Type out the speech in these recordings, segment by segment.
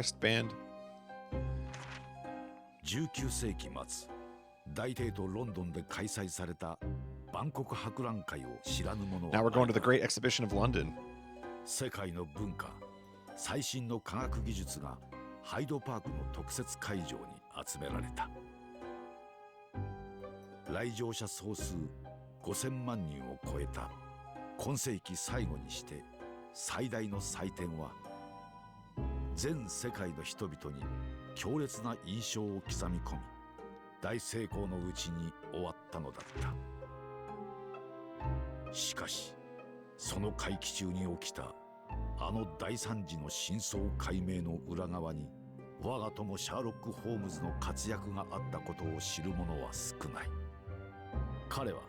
wristband. 19世紀末、大帝都ロンドンで開催された万国博覧会を知らぬ者は Now we're going to the Great Exhibition of London. 世界の文化、最新の科学技術がハイドパークの特設会場に集められた。来場者総数5000万人を超えた今世紀最後にして最大の祭典は、全世界の人々に強烈な印象を刻み込み、大成功のうちに終わったのだった。しかしその会期中に起きたあの大惨事の真相解明の裏側に、我が友シャーロック・ホームズの活躍があったことを知る者は少ない。彼は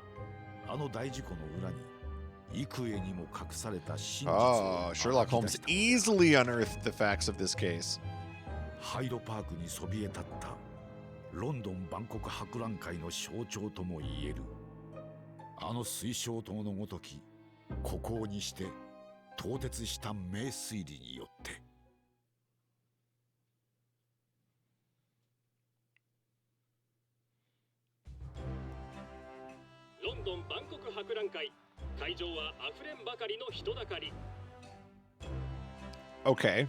あの大事故の裏に幾重にも隠された真実を Sherlock Holmes easily unearthed the facts of this case. ハイドパークにそびえ立ったロンドン万国博覧会の象徴ともいえるあの水晶塔のごとき孤高にして凍結した名推理によって。ロンドン万国博覧会、会場はあふれんばかりの人だかり。 Okay.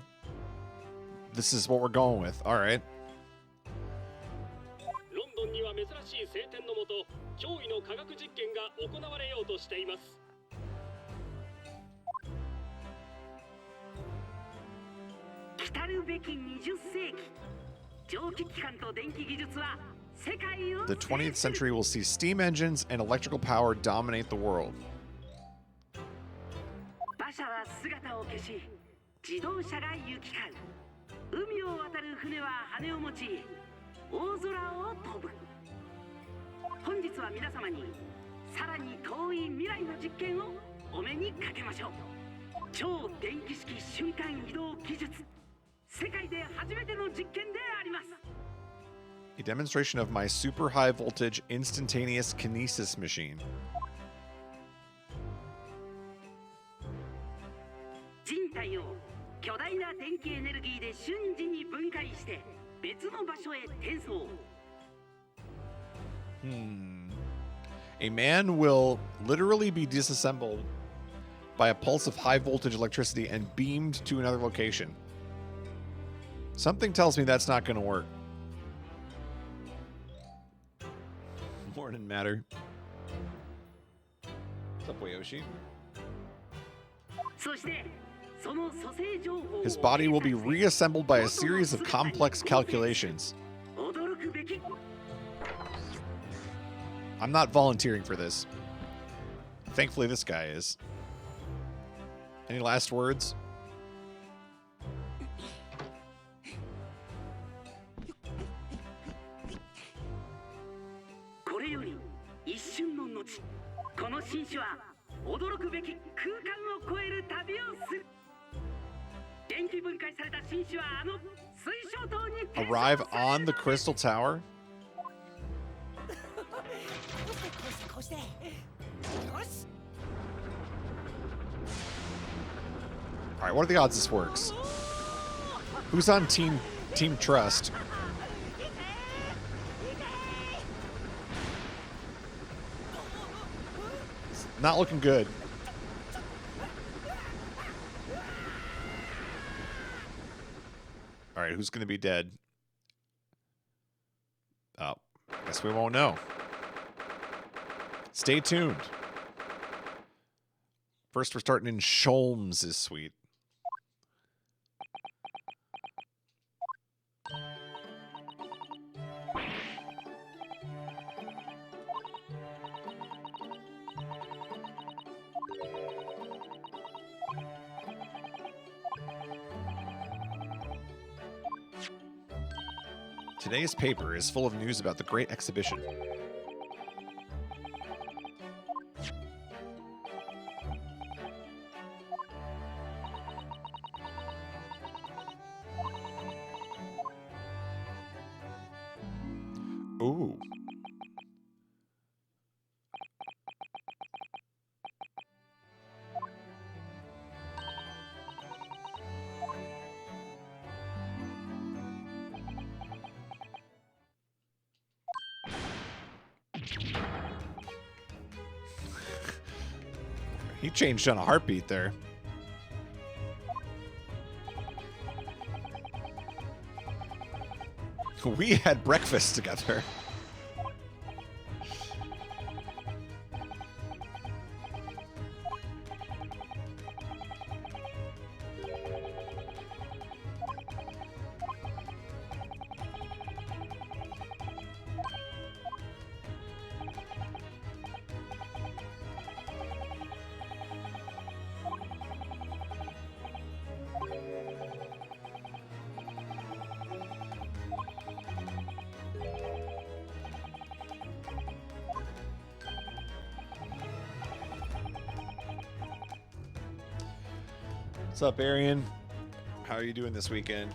This is what we're going with. All right. ロンドンには珍しい晴天のもと、驚異の科学実験が行われようとしています。来るべき20世紀、蒸気機関と電気技術は世界を The 20th century will see steam engines and electrical power dominate the world. 馬車は姿を消し、自動車が行き交う。海を渡る船は羽を持ち、大空を飛ぶ。本日は皆様にさらに遠い未来の実験をお目にかけましょう。超電気式瞬間移動技術、世界で初めての実験であります。A demonstration of my super high voltage instantaneous kinesis machine. 人体を巨大な電気エネルギーで瞬時に分解して別の場所へ転送。A man will literally be disassembled by a pulse of high voltage electricity and beamed to another location. Something tells me that's not going to work. Morning, Matter. What's up, Yoshi? His body will be reassembled by a series of complex calculations. I'm not volunteering for this. Thankfully, this guy is. Any last words? Arrive on the Crystal Tower? Alright, what are the odds this works? Who's on Team Trust? It's not looking good. Alright, who's going to be dead? Oh, guess we won't know. Stay tuned. First, we're starting in Sholmes' suite. Today's paper is full of news about the Great Exhibition. Ooh. He changed on a heartbeat there. We had breakfast together. What's up, Arian? How are you doing this weekend?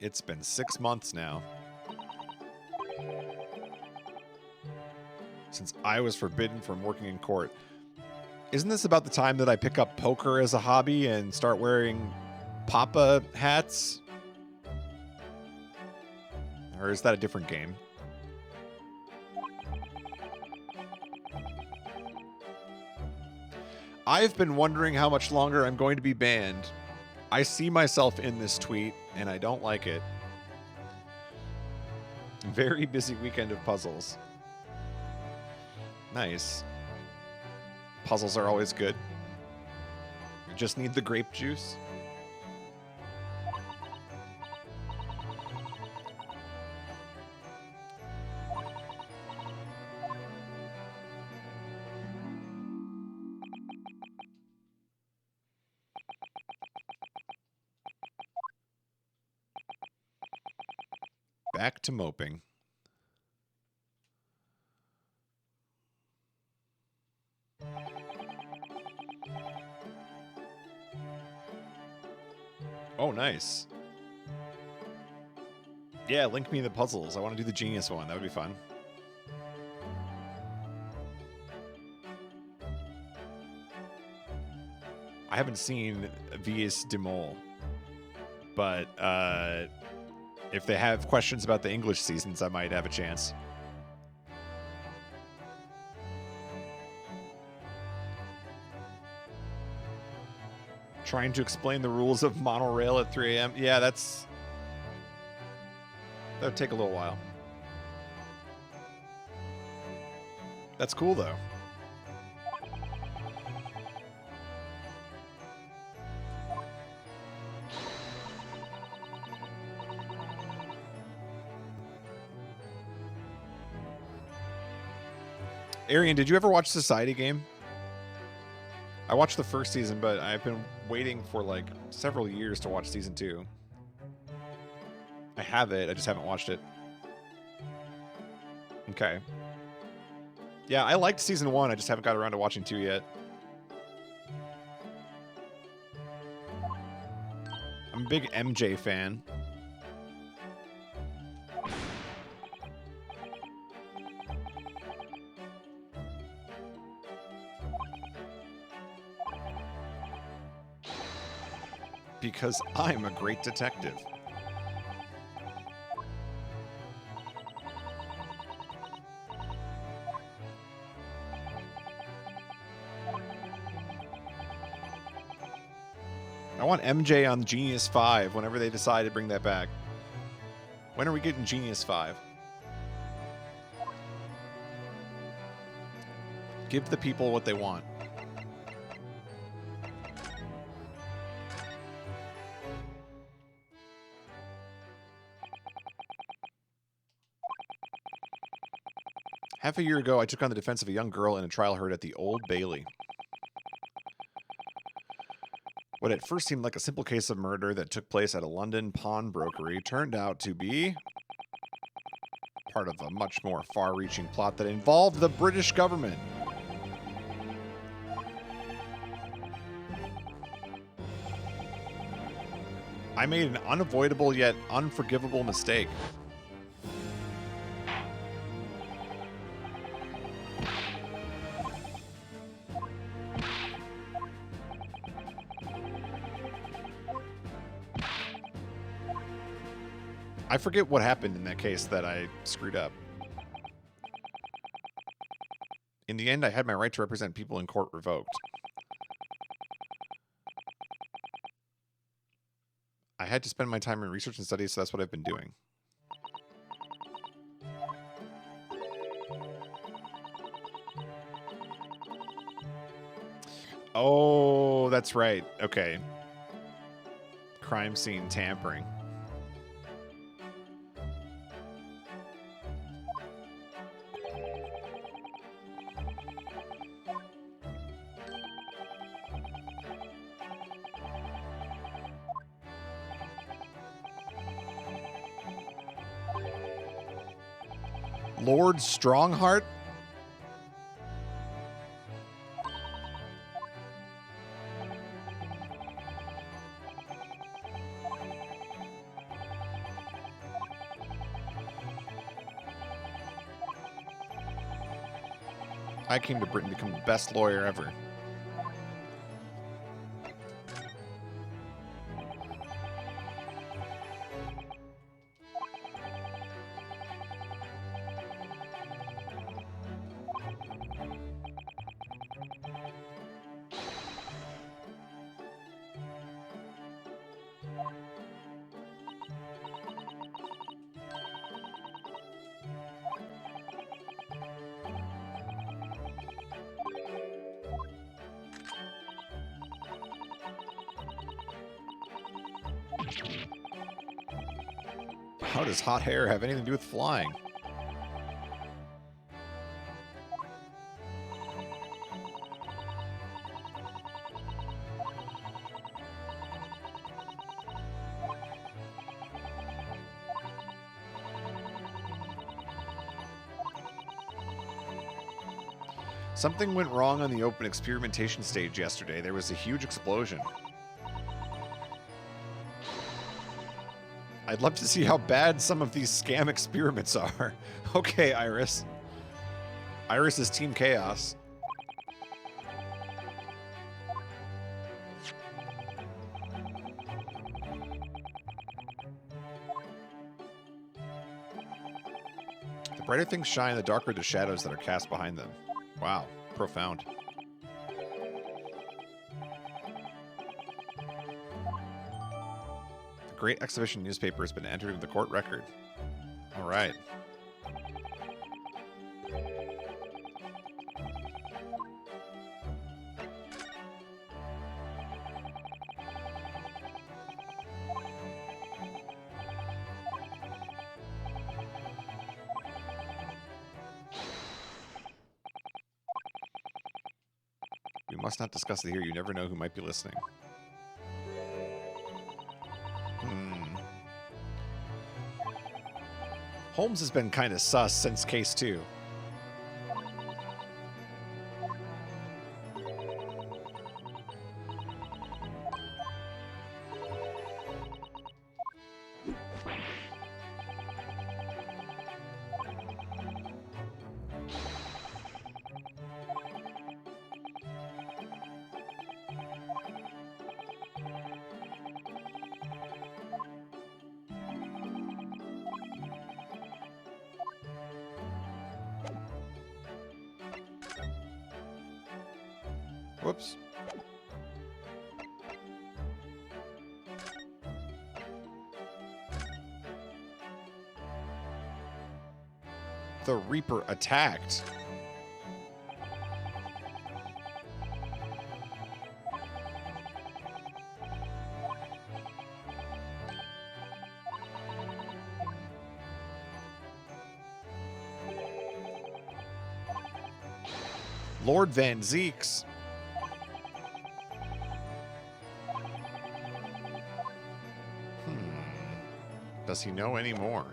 It's been 6 months now since I was forbidden from working in court. Isn't this about the time that I pick up poker as a hobby and start wearing Papa hats? Or is that a different game? I've been wondering how much longer I'm going to be banned. I see myself in this tweet, and I don't like it. Very busy weekend of puzzles. Nice. Puzzles are always good. You just need the grape juice. Back to moping. Oh, nice. Yeah, link me the puzzles. I want to do the genius one. That would be fun. I haven't seen Vies de Mol, but if they have questions about the English seasons, I might have a chance. Trying to explain the rules of monorail at 3 a.m. Yeah, that would take a little while. That's cool, though. Arian, did you ever watch Society Game? I watched the first season, but I've been waiting for like several years to watch season 2. I have it, I just haven't watched it. Okay. Yeah, I liked season 1, I just haven't got around to watching 2 yet. I'm a big MJ fan. Because I'm a great detective. I want MJ on Genius 5 whenever they decide to bring that back. When are we getting Genius 5? Give the people what they want. Half a year ago, I took on the defense of a young girl in a trial heard at the Old Bailey. What at first seemed like a simple case of murder that took place at a London pawnbrokery turned out to be part of a much more far-reaching plot that involved the British government. I made an unavoidable yet unforgivable mistake. I forget what happened in that case that I screwed up. In the end, I had my right to represent people in court revoked. I had to spend my time in research and studies, so that's what I've been doing. Oh, that's right. Okay. Crime scene tampering. Lord Strongheart? I came to Britain to become the best lawyer ever. How does hot hair have anything to do with flying? Something went wrong on the open experimentation stage yesterday. There was a huge explosion. I'd love to see how bad some of these scam experiments are. Okay, Iris. Iris is Team Chaos. The brighter things shine, the darker the shadows that are cast behind them. Wow, profound. The Great Exhibition newspaper has been entered into the court record. All right. We must not discuss it here. You never know who might be listening. Holmes has been kind of sus since case 2. Whoops. The Reaper attacked. Lord Van Zeeks. Does he know any more?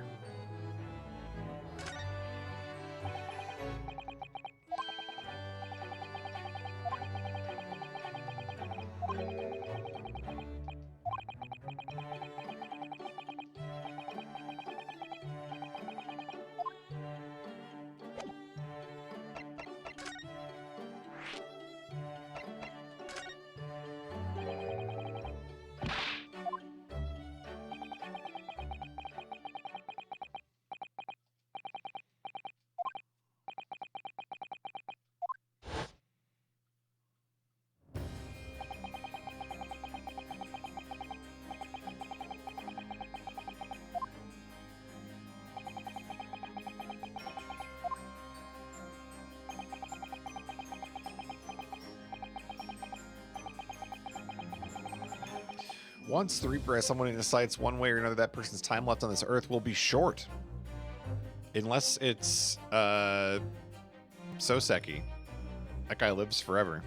Once the Reaper has someone in his sights, one way or another, that person's time left on this earth will be short. Unless it's Soseki. That guy lives forever.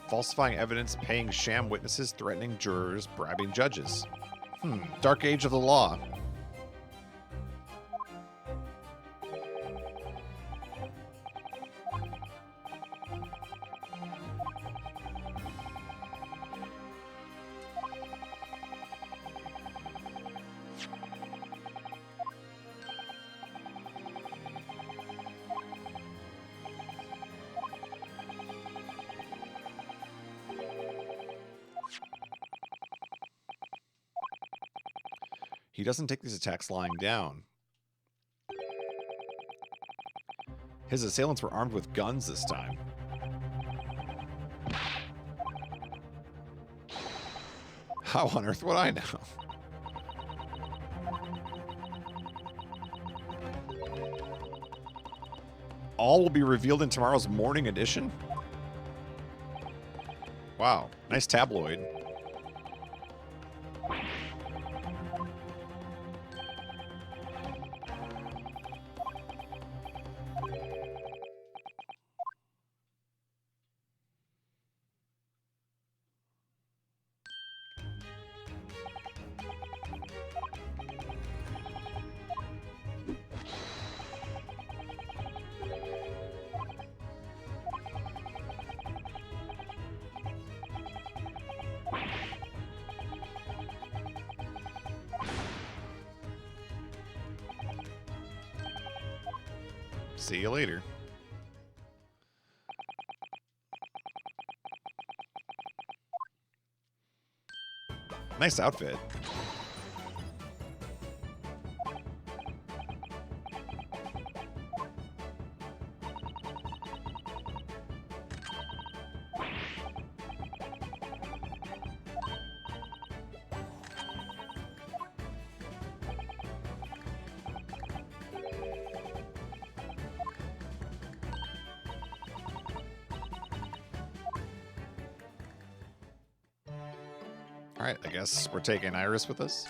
Falsifying evidence, paying sham witnesses, threatening jurors, bribing judges. Dark age of the law. He doesn't take these attacks lying down. His assailants were armed with guns this time. How on earth would I know? All will be revealed in tomorrow's morning edition? Wow, nice tabloid. See you later. Nice outfit. All right, I guess we're taking Iris with us.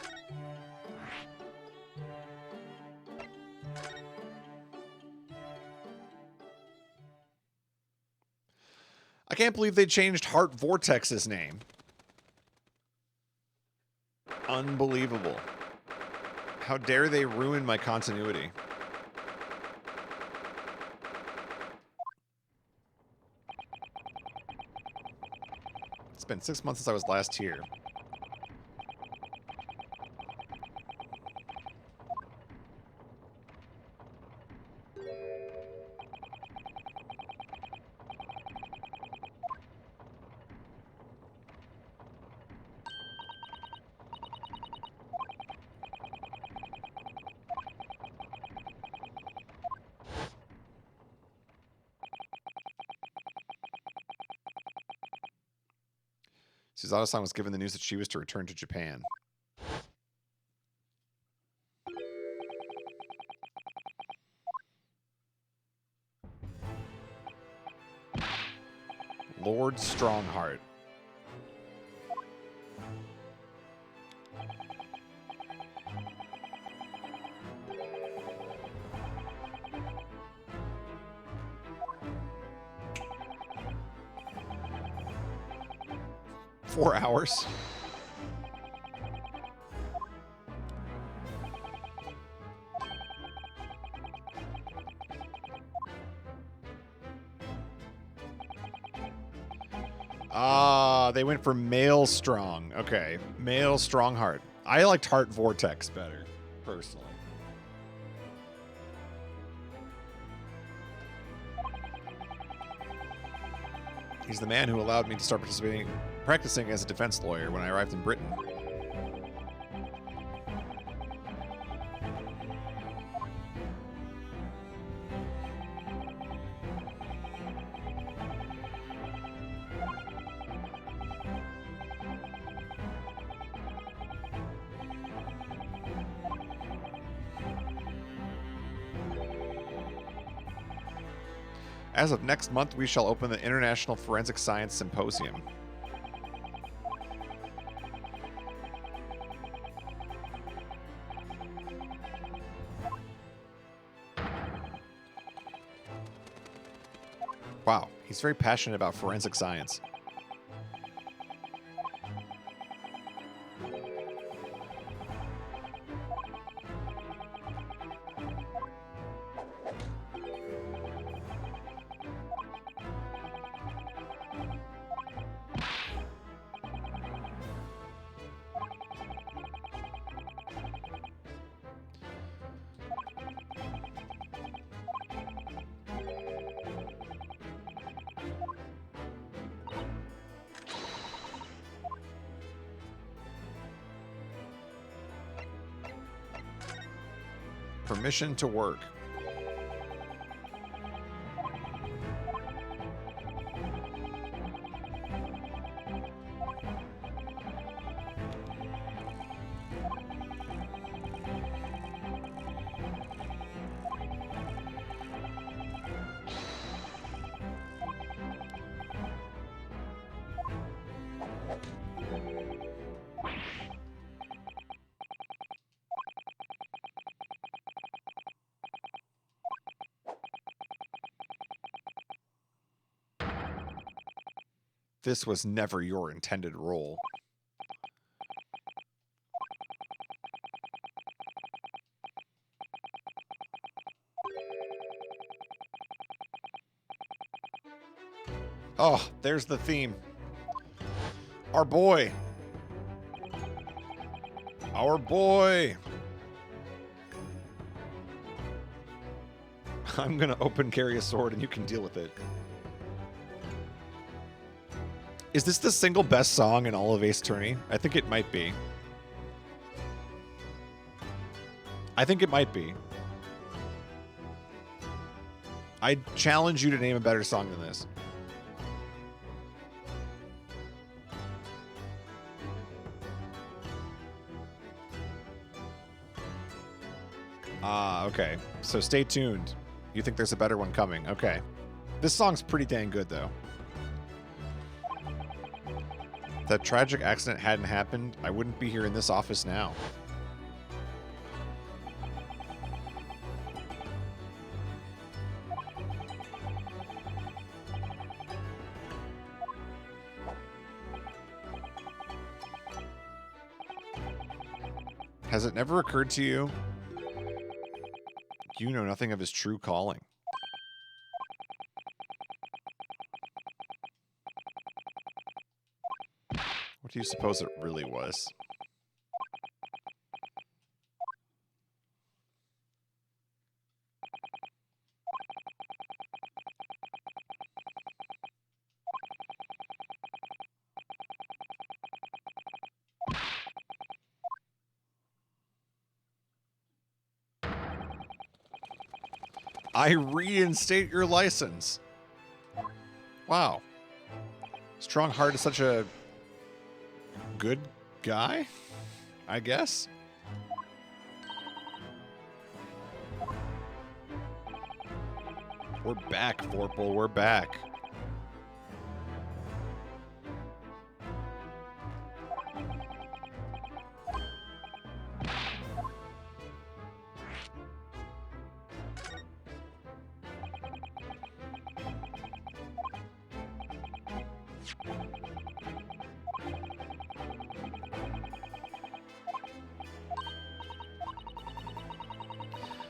I can't believe they changed Heart Vortex's name. Unbelievable. How dare they ruin my continuity? It's been 6 months since I was last here. Suzato-san was given the news that she was to return to Japan. Lord Strongheart. Four hours. Ah, they went for male strong. Okay, male strong heart. I liked Heart Vortex better, personally. He's the man who allowed me to start practicing as a defense lawyer when I arrived in Britain. As of next month, we shall open the International Forensic Science Symposium. Wow, he's very passionate about forensic science. Permission to work. This was never your intended role. Oh, there's the theme. Our boy. Our boy. I'm gonna open carry a sword and you can deal with it. Is this the single best song in all of Ace Attorney? I think it might be. I think it might be. I challenge you to name a better song than this. Ah, okay. So stay tuned. You think there's a better one coming. Okay. This song's pretty dang good, though. If that tragic accident hadn't happened, I wouldn't be here in this office now. Has it never occurred to you? You know nothing of his true calling. What do you suppose it really was? I reinstate your license. Wow. Strongheart is such a good guy, I guess. We're back, Vorpal. We're back.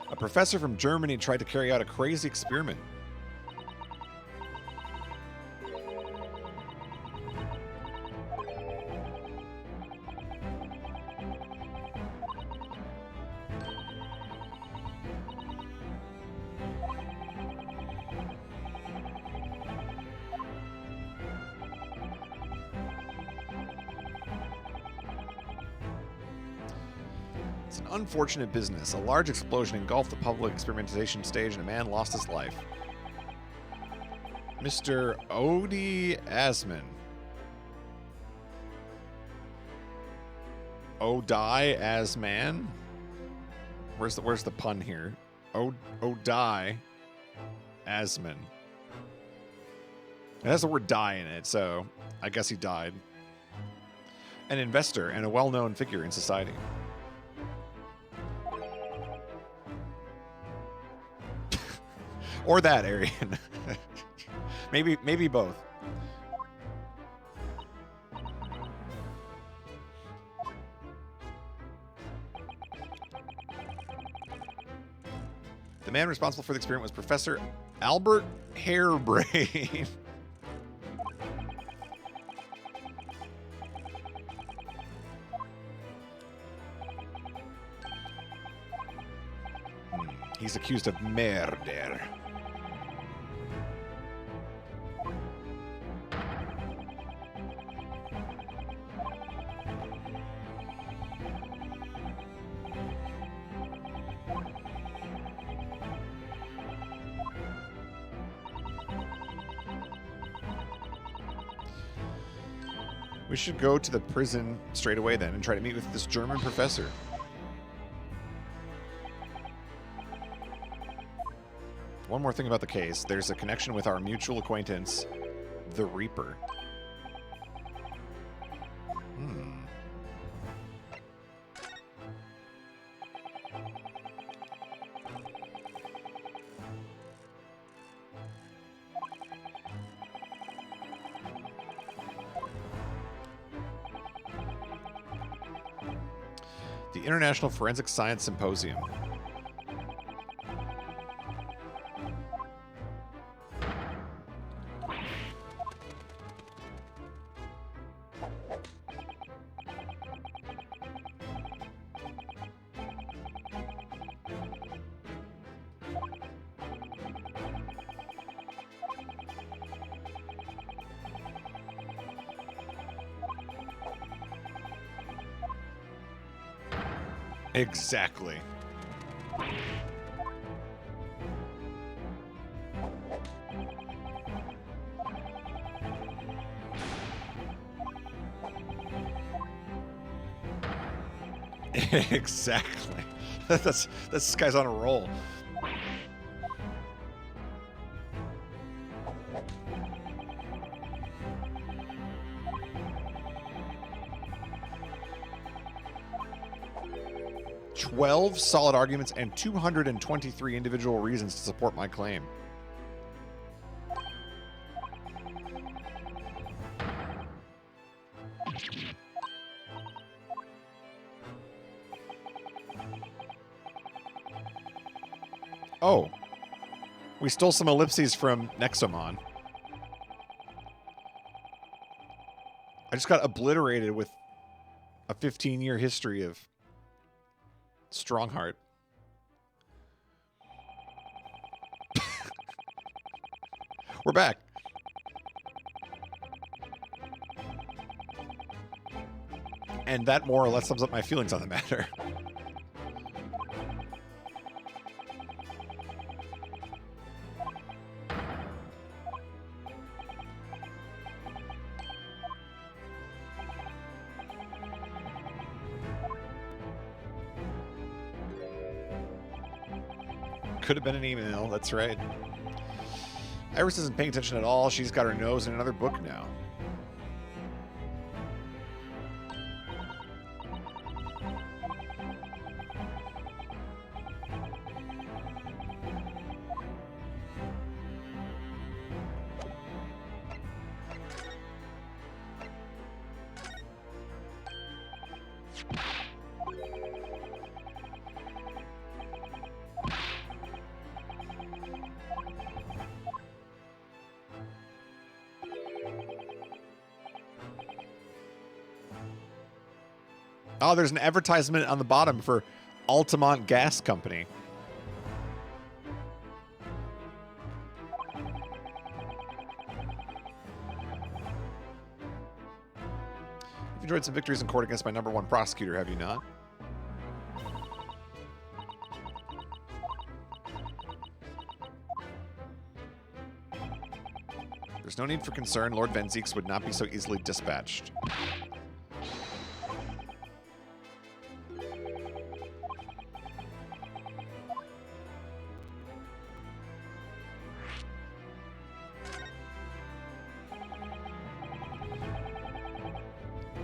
A professor from Germany tried to carry out a crazy experiment. It's an unfortunate business. A large explosion engulfed the public experimentation stage and a man lost his life. Mr. Odie Asman. Odie Asman? Where's the pun here? Odie Asman. It has the word die in it, so I guess he died. An investor and a well-known figure in society. Or that, Arian. maybe both. The man responsible for the experiment was Professor Albert Harebrain. He's accused of murder. We should go to the prison straight away then and try to meet with this German professor. One more thing about the case. There's a connection with our mutual acquaintance, the Reaper. The International Forensic Science Symposium. Exactly. Exactly. This guy's on a roll. "12 solid arguments and 223 individual reasons to support my claim." Oh. We stole some ellipses from Nexomon. I just got obliterated with a 15-year history of Strongheart. We're back. And that more or less sums up my feelings on the matter. Could have been an email, that's right. Iris isn't paying attention at all. She's got her nose in another book now. Oh, there's an advertisement on the bottom for Altamont Gas Company. You've enjoyed some victories in court against my #1 prosecutor, have you not? There's no need for concern. Lord Van Zeeks would not be so easily dispatched.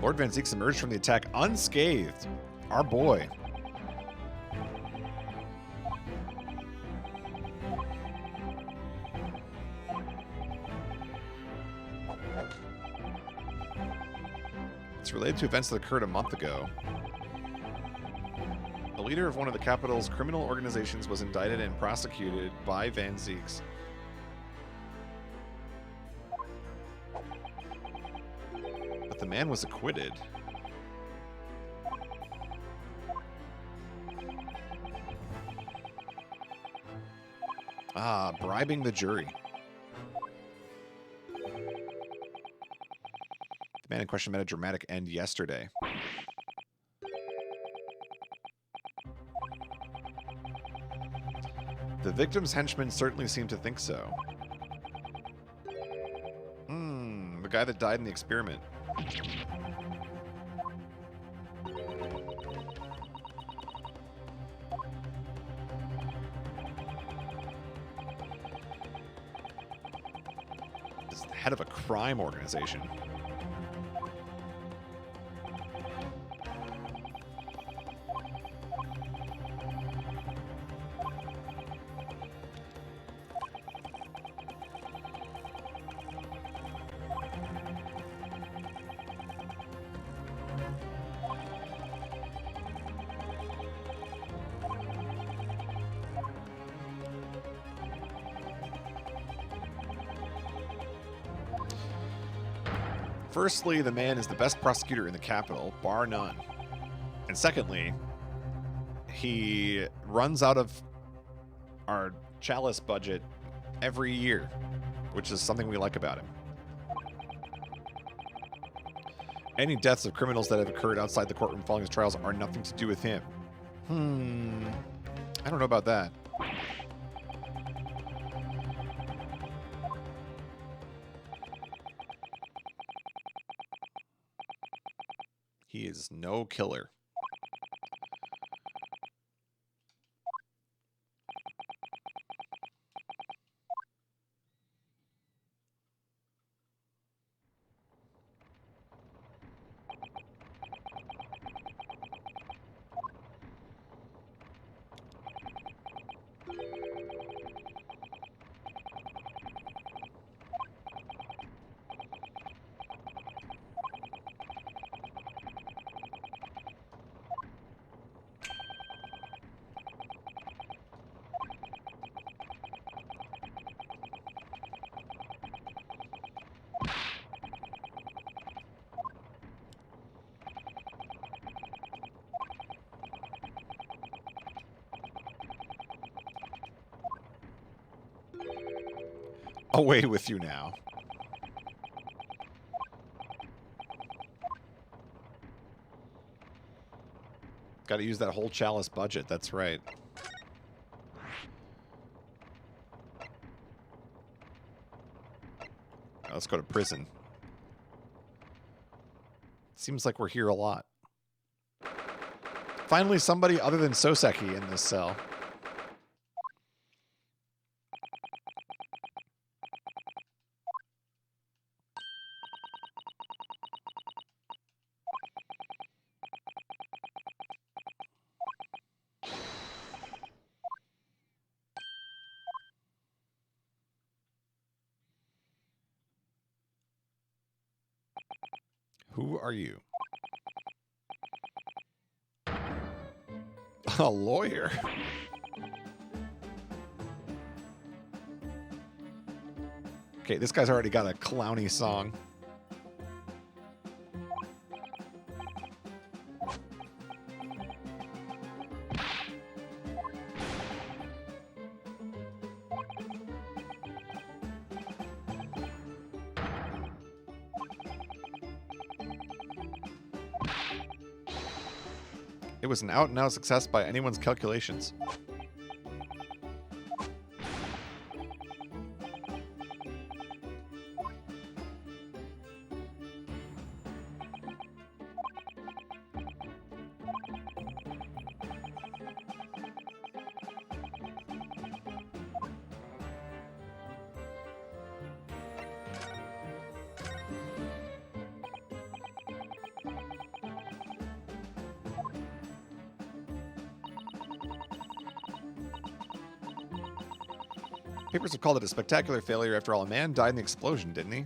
Lord Van Zeeks emerged from the attack unscathed. Our boy. It's related to events that occurred a month ago. The leader of one of the capital's criminal organizations was indicted and prosecuted by Van Zeeks. But the man was acquitted. Ah, bribing the jury. The man in question met a dramatic end yesterday. The victim's henchmen certainly seem to think so. The guy that died in the experiment. Is the head of a crime organization. Firstly, the man is the best prosecutor in the capital, bar none. And secondly, he runs out of our chalice budget every year, which is something we like about him. Any deaths of criminals that have occurred outside the courtroom following his trials are nothing to do with him. I don't know about that. He is no killer. Away with you now. Got to use that whole chalice budget. That's right. Now let's go to prison. Seems like we're here a lot. Finally, somebody other than Soseki in this cell. Who are you? A lawyer. Okay, this guy's already got a clowny song. It was an out-and-out success by anyone's calculations. Papers have called it a spectacular failure. After all, a man died in the explosion, didn't he?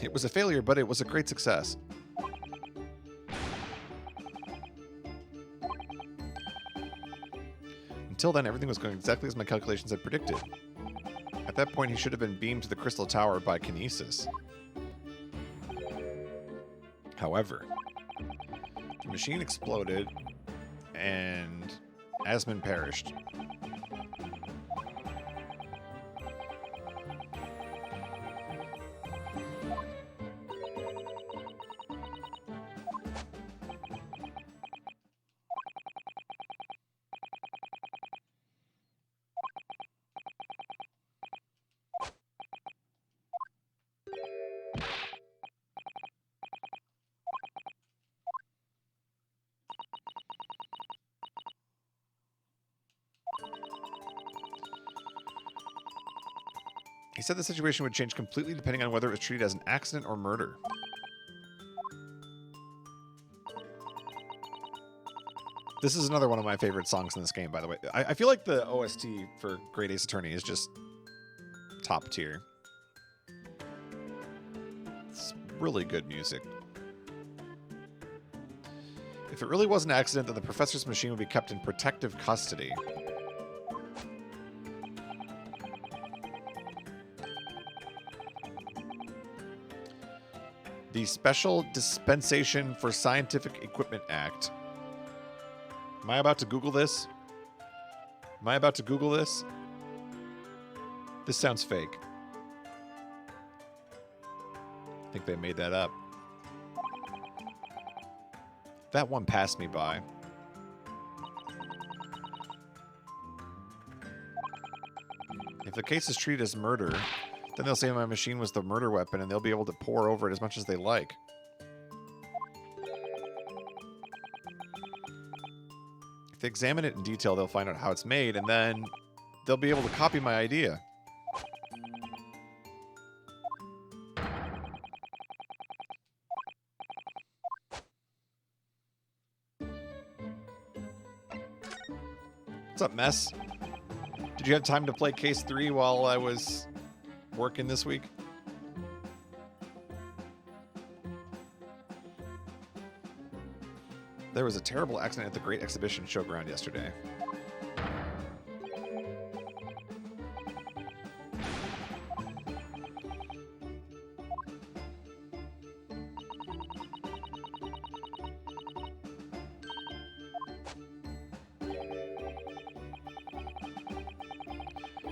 It was a failure, but it was a great success. Until then, everything was going exactly as my calculations had predicted. At that point, he should have been beamed to the Crystal Tower by kinesis. However, the machine exploded, and Asmund perished. He said the situation would change completely depending on whether it was treated as an accident or murder. This is another one of my favorite songs in this game, by the way. I feel like the OST for Great Ace Attorney is just top tier. It's really good music. If it really was an accident, then the professor's machine would be kept in protective custody. The Special Dispensation for Scientific Equipment Act. Am I about to Google this? Am I about to Google this? This sounds fake. I think they made that up. That one passed me by. If the case is treated as murder, then they'll say my machine was the murder weapon and they'll be able to pour over it as much as they like. If they examine it in detail, they'll find out how it's made, and then they'll be able to copy my idea. What's up, Mess? Did you have time to play Case 3 while I was working this week? There was a terrible accident at the Great Exhibition Showground yesterday.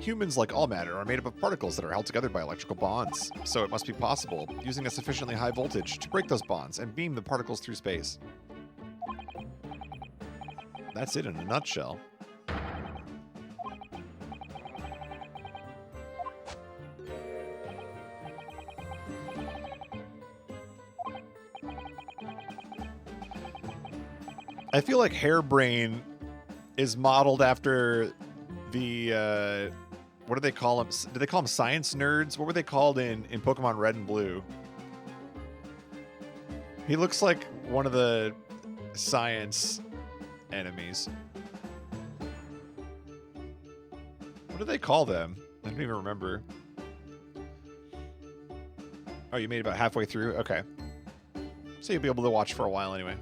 Humans, like all matter, are made up of particles that are held together by electrical bonds. So it must be possible, using a sufficiently high voltage, to break those bonds and beam the particles through space. That's it in a nutshell. I feel like Hairbrain is modeled after the what do they call them? Do they call them science nerds? What were they called in Pokemon Red and Blue? He looks like one of the science enemies. What do they call them? I don't even remember. Oh, you made it about halfway through? Okay. So you'll be able to watch for a while anyway.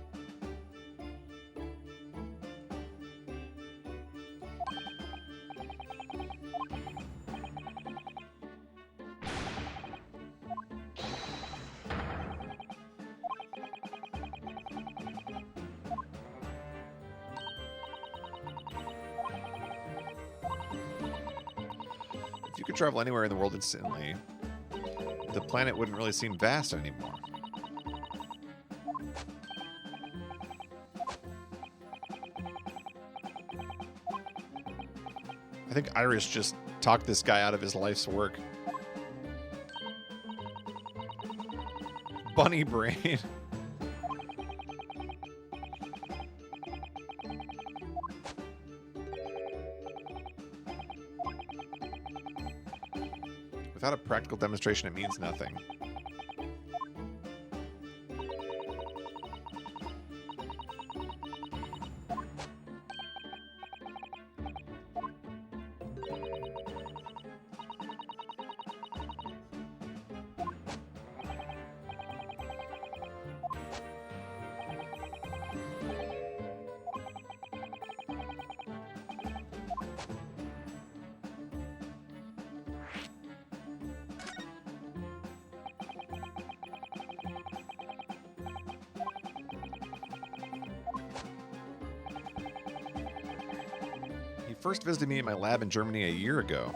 If you could travel anywhere in the world instantly, the planet wouldn't really seem vast anymore. I think Iris just talked this guy out of his life's work. Bunny brain. Without a practical demonstration, it means nothing. first visited me in my lab in Germany a year ago.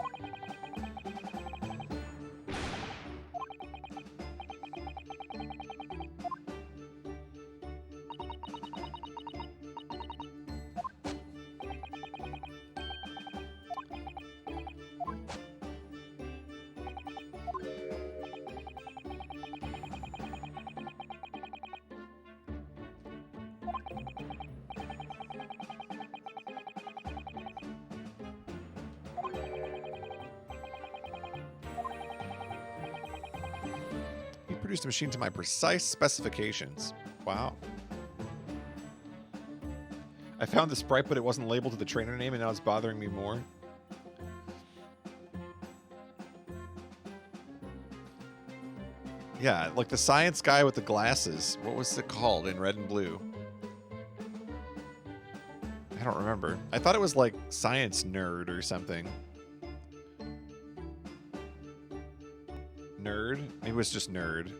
Produced a machine to my precise specifications. Wow. I found the sprite, but it wasn't labeled to the trainer name, and now it's bothering me more. Yeah, like the science guy with the glasses. What was it called in red and blue? I don't remember. I thought it was like Science Nerd or something. Nerd? Maybe it was just Nerd.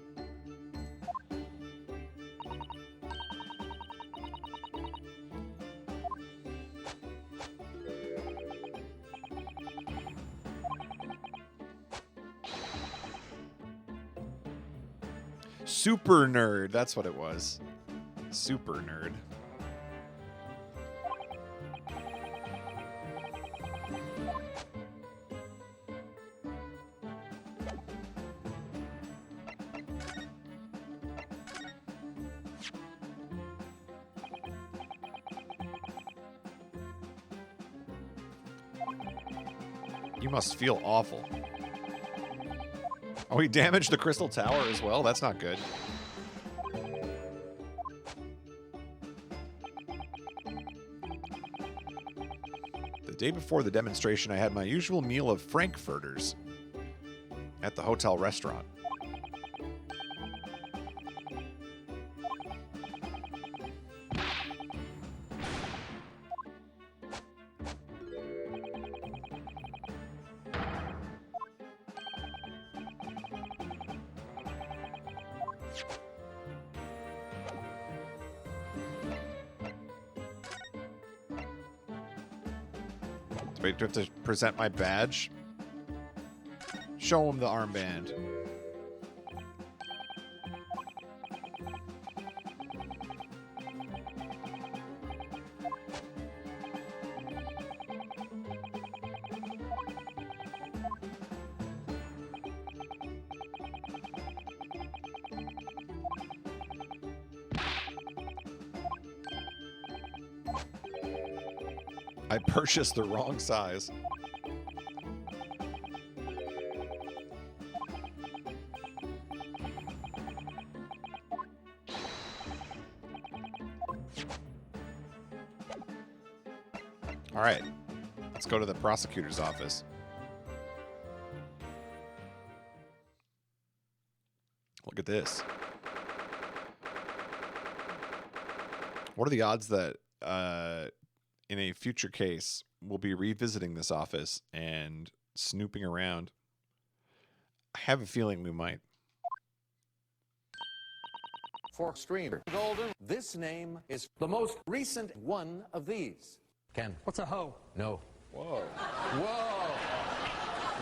Super Nerd, that's what it was. Super Nerd. You must feel awful. Oh, he damaged the crystal tower as well? That's not good. The day before the demonstration, I had my usual meal of frankfurters at the hotel restaurant. Wait, do I have to present my badge? Show him the armband. I purchased the wrong size. All right, let's go to the prosecutor's office. Look at this. What are the odds that in a future case, we'll be revisiting this office and snooping around? I have a feeling we might. For streamer Golden, this name is the most recent one of these. Ken. What's a hoe? No. Whoa. Whoa.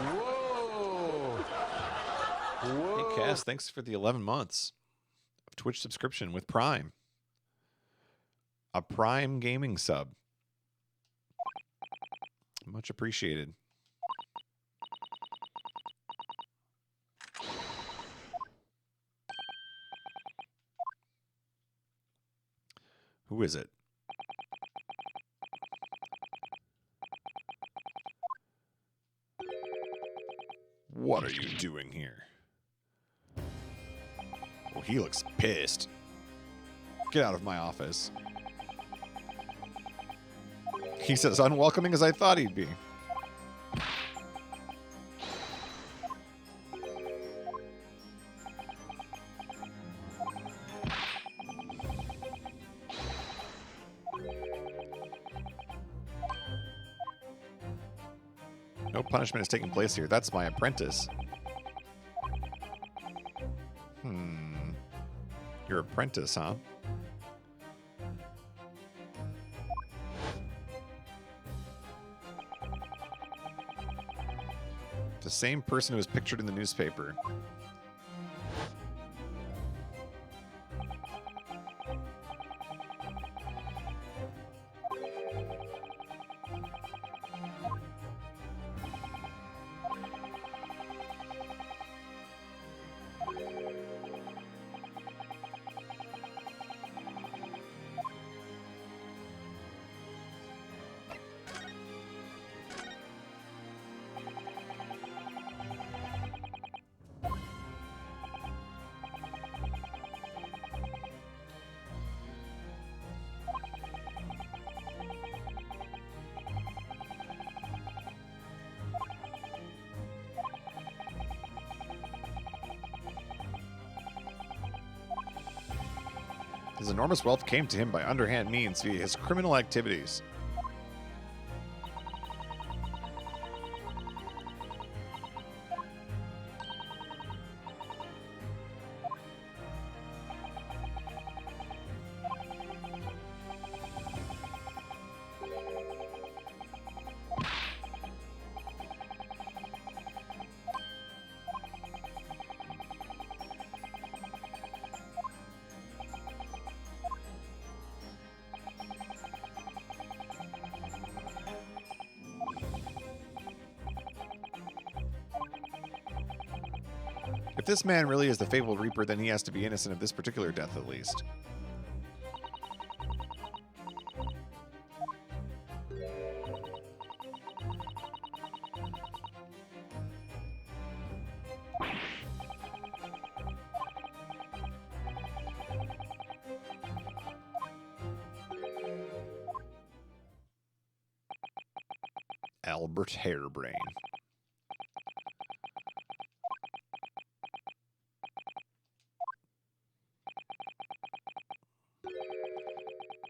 Whoa. Whoa. Hey, Cass, thanks for the 11 months of Twitch subscription with Prime. A Prime gaming sub. Much appreciated. Who is it? What are you doing here? Oh, he looks pissed. Get out of my office. He's as unwelcoming as I thought he'd be. No punishment is taking place here. That's my apprentice. Your apprentice, huh? The same person who was pictured in the newspaper. His enormous wealth came to him by underhand means via his criminal activities. If this man really is the fabled Reaper, then he has to be innocent of this particular death at least. Albert Harebrain.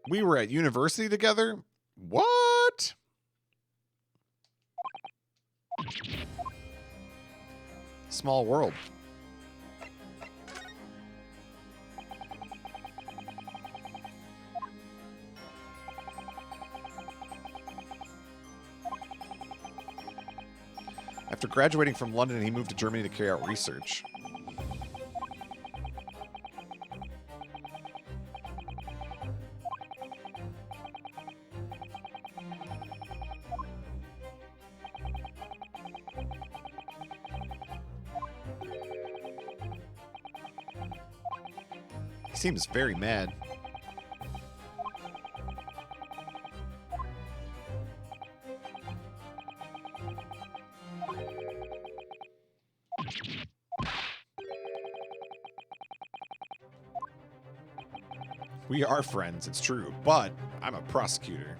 We were at university together? What? Small world. After graduating from London, he moved to Germany to carry out research. He seems very mad. We are friends, it's true, but I'm a prosecutor.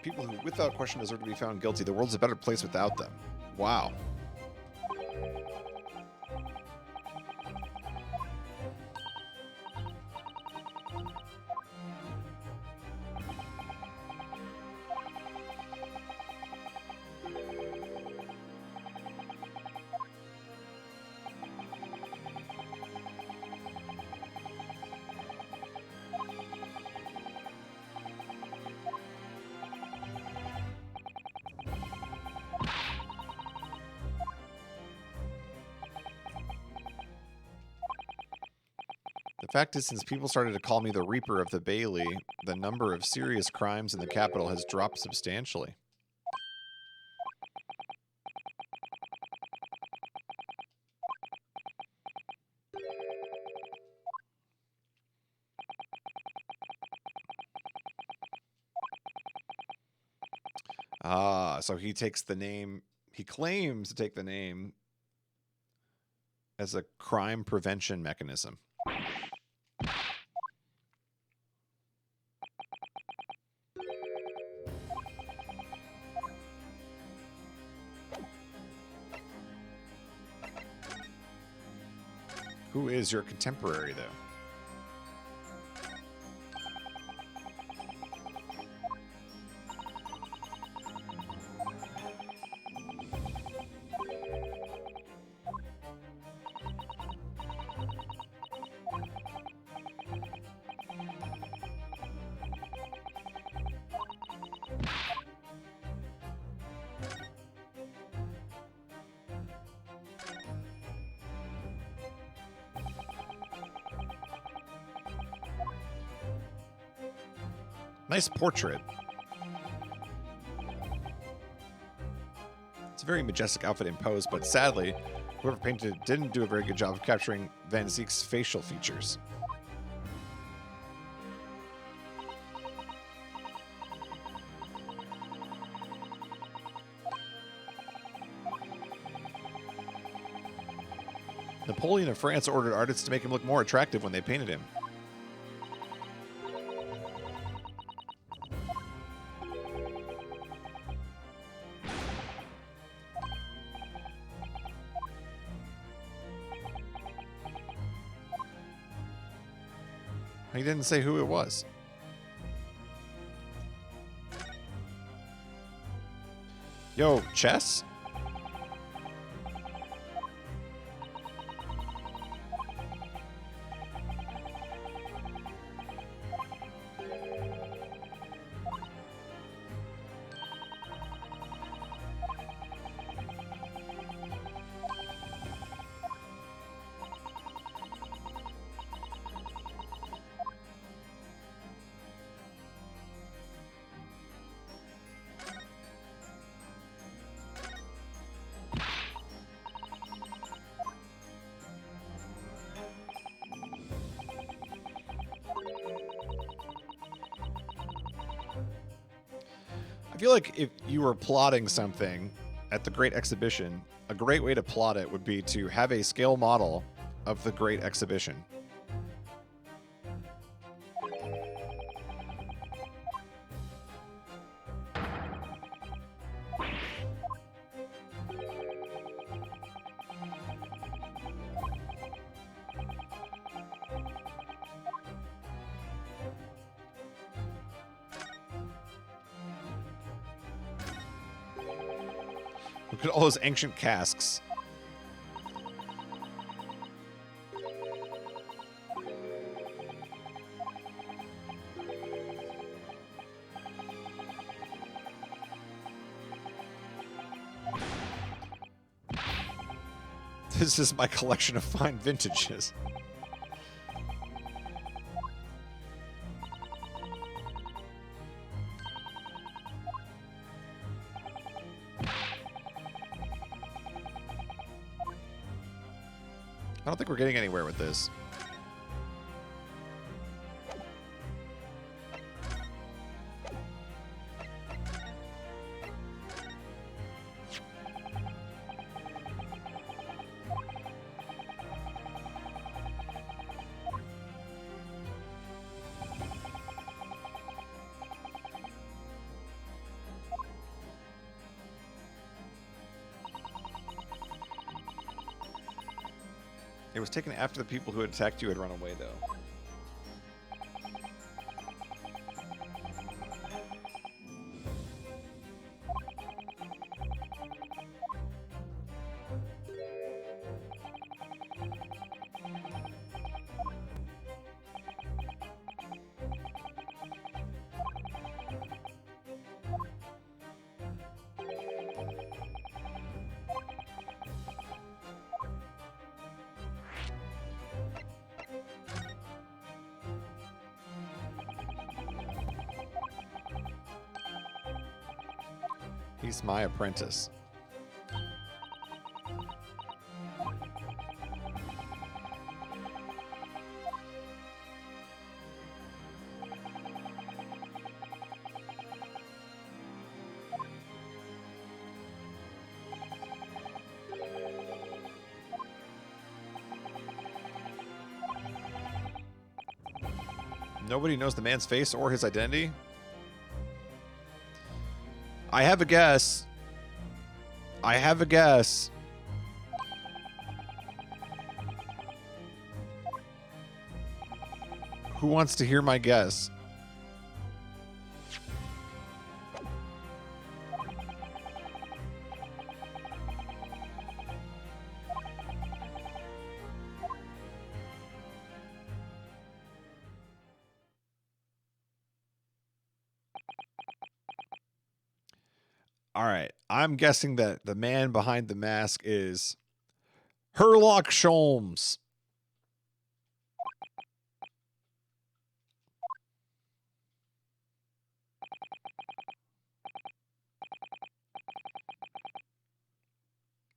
People who, without question, deserve to be found guilty. The world's a better place without them. Wow. The fact is, since people started to call me the Reaper of the Bailey, the number of serious crimes in the capital has dropped substantially. Ah, so he takes the name. He claims to take the name as a crime prevention mechanism. Who is your contemporary, though? Nice portrait. It's a very majestic outfit in pose, but sadly, whoever painted it didn't do a very good job of capturing Van Zeek's facial features. Napoleon of France ordered artists to make him look more attractive when they painted him. He didn't say who it was. Yo, chess? I feel like if you were plotting something at the Great Exhibition, a great way to plot it would be to have a scale model of the Great Exhibition. Look at all those ancient casks. This is my collection of fine vintages. I don't think we're getting anywhere with this. It was taken after the people who had attacked you had run away, though. He's my apprentice. Nobody knows the man's face or his identity? I have a guess. I have a guess. Who wants to hear my guess? All right. I'm guessing that the man behind the mask is Herlock Sholmes.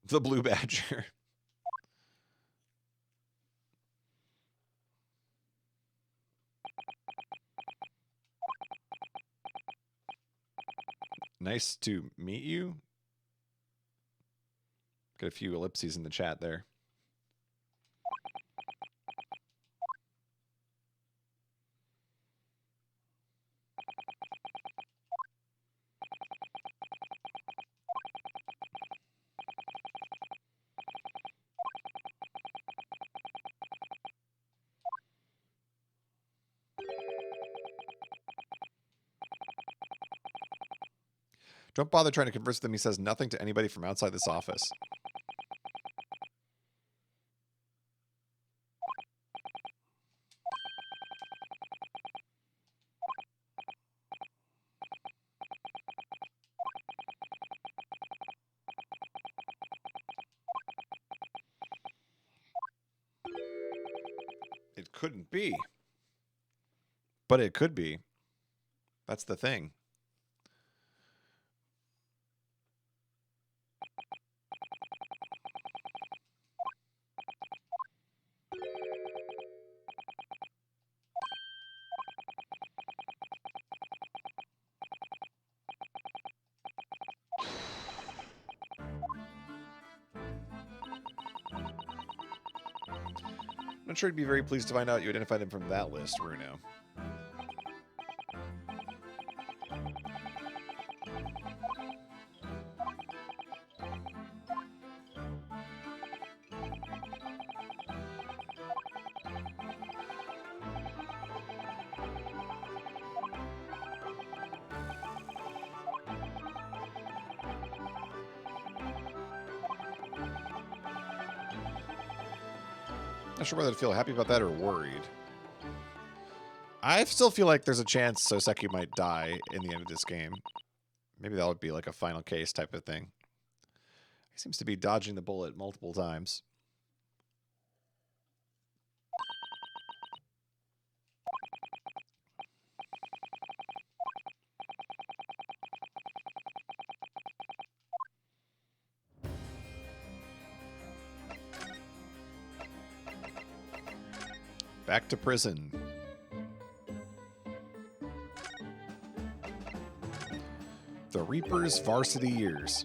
The Blue Badger. Nice to meet you. Got a few ellipses in the chat there. Don't bother trying to converse with him. He says nothing to anybody from outside this office. It couldn't be. But it could be. That's the thing. I'm sure he'd be very pleased to find out you identified him from that list, Bruno. Not sure whether to feel happy about that or worried. I still feel like there's a chance Soseki might die in the end of this game. Maybe that would be like a final case type of thing. He seems to be dodging the bullet multiple times. Back to prison. The Reaper's varsity years.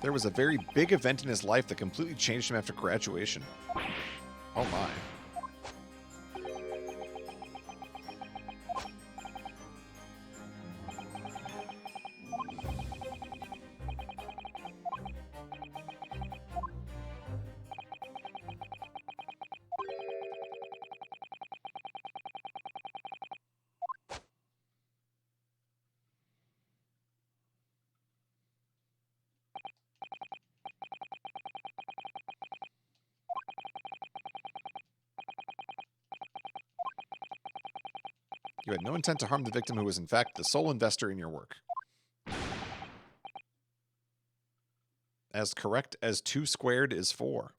There was a very big event in his life that completely changed him after graduation. Oh my. You had no intent to harm the victim, who was in fact the sole investor in your work. As correct as 2 squared is 4.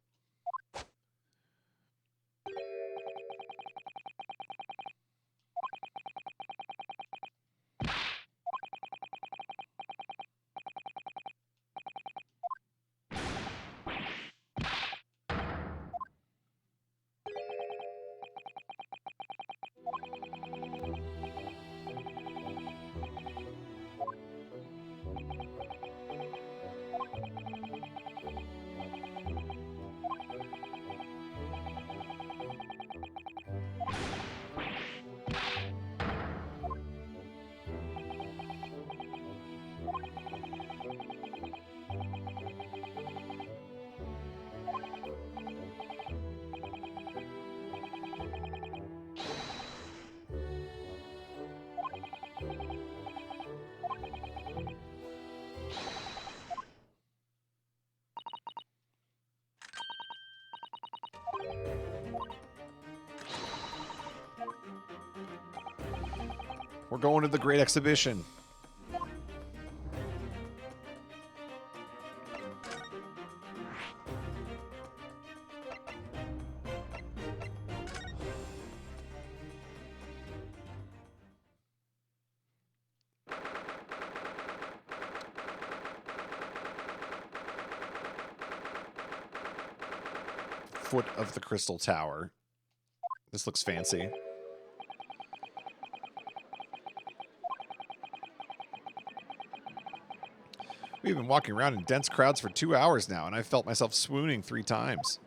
We're going to the Great Exhibition. Foot of the Crystal Tower. This looks fancy. We've been walking around in dense crowds for 2 hours now, and I felt myself swooning 3 times.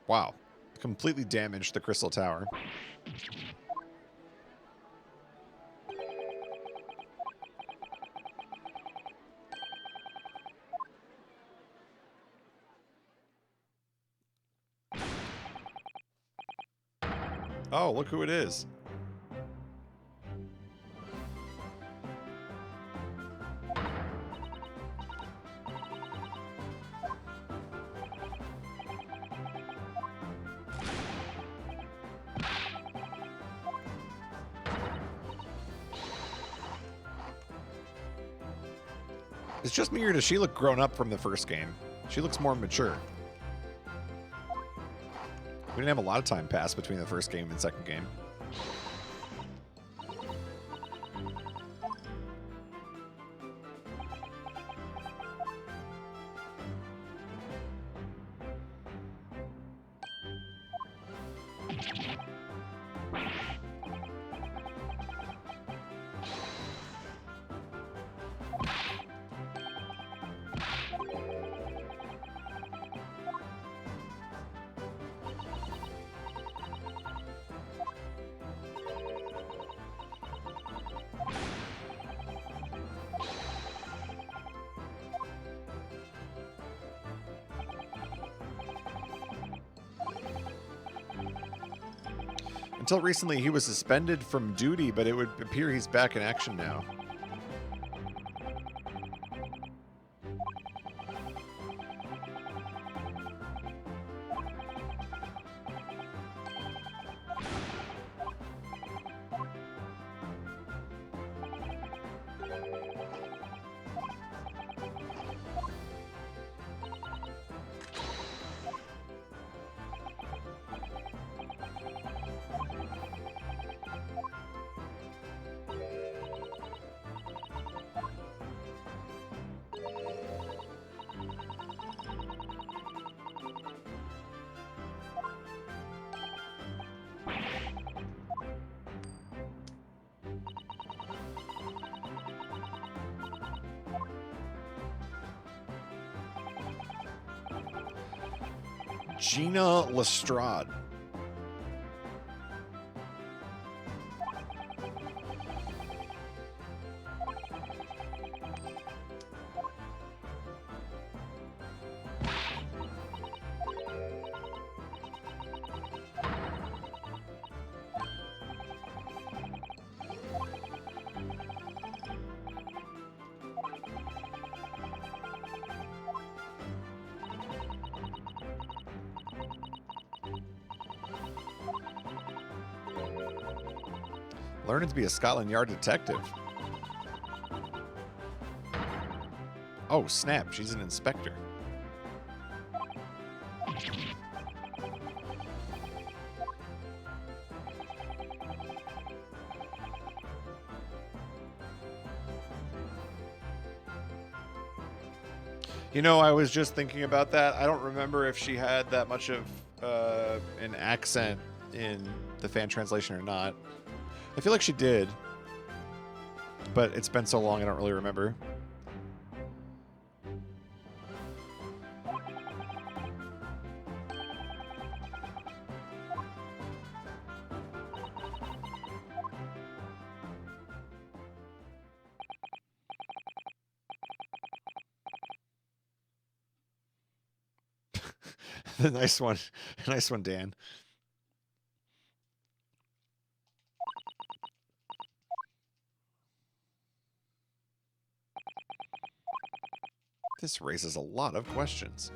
Wow. Completely damaged the Crystal Tower. Oh, look who it is. It's just me, or does she look grown up from the first game? She looks more mature. We didn't have a lot of time pass between the first game and second game. Until recently, he was suspended from duty, but it would appear he's back in action now. Gina Lestrade. Learning to be a Scotland Yard detective. Oh, snap. She's an inspector. You know, I was just thinking about that. I don't remember if she had that much of an accent in the fan translation or not. I feel like she did, but it's been so long I don't really remember. The nice one. Nice one, Dan. This raises a lot of questions.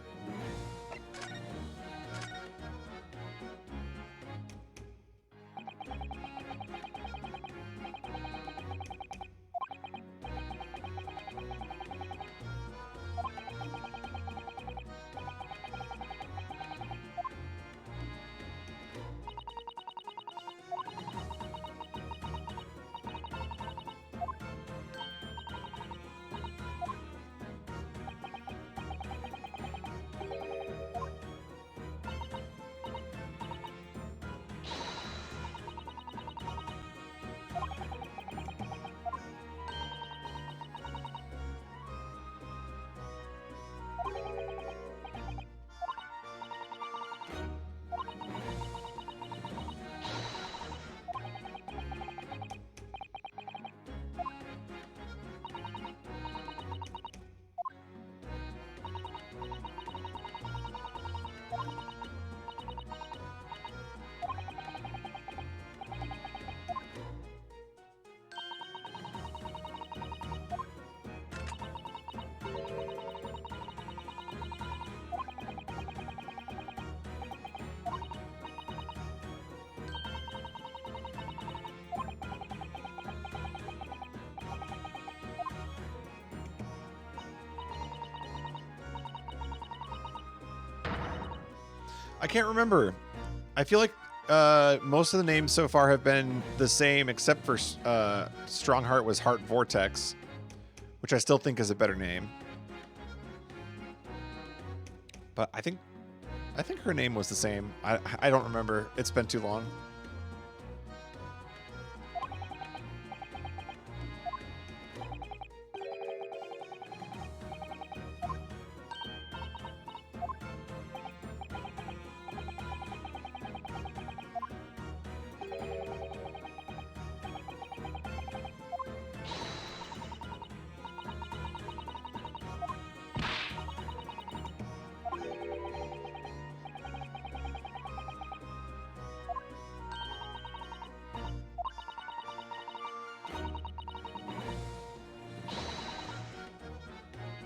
I can't remember. I feel like most of the names so far have been the same, except for Strongheart was Heart Vortex, which I still think is a better name. But I think her name was the same. I don't remember. It's been too long.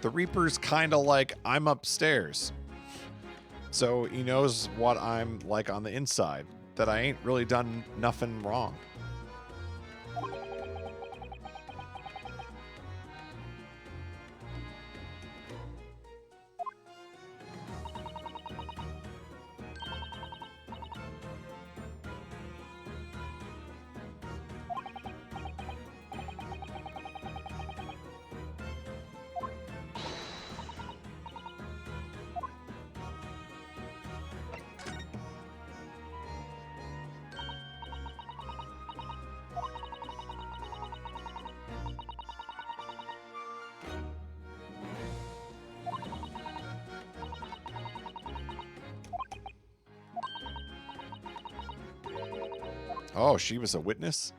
The Reaper's kind of like, I'm upstairs. So he knows what I'm like on the inside, that I ain't really done nothing wrong. Oh, she was a witness?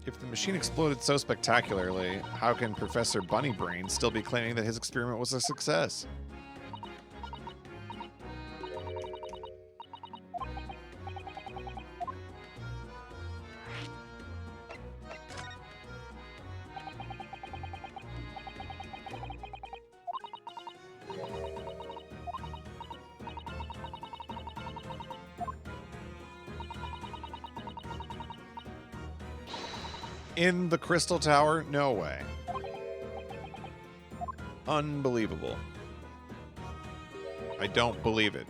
If the machine exploded so spectacularly, how can Professor Bunnybrain still be claiming that his experiment was a success? In the Crystal Tower? No way. Unbelievable. I don't believe it.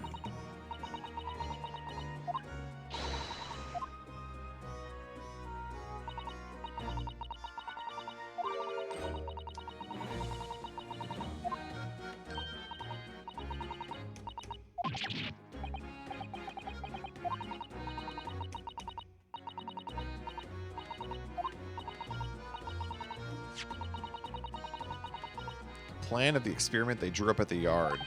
Plan of the experiment they drew up at the yard.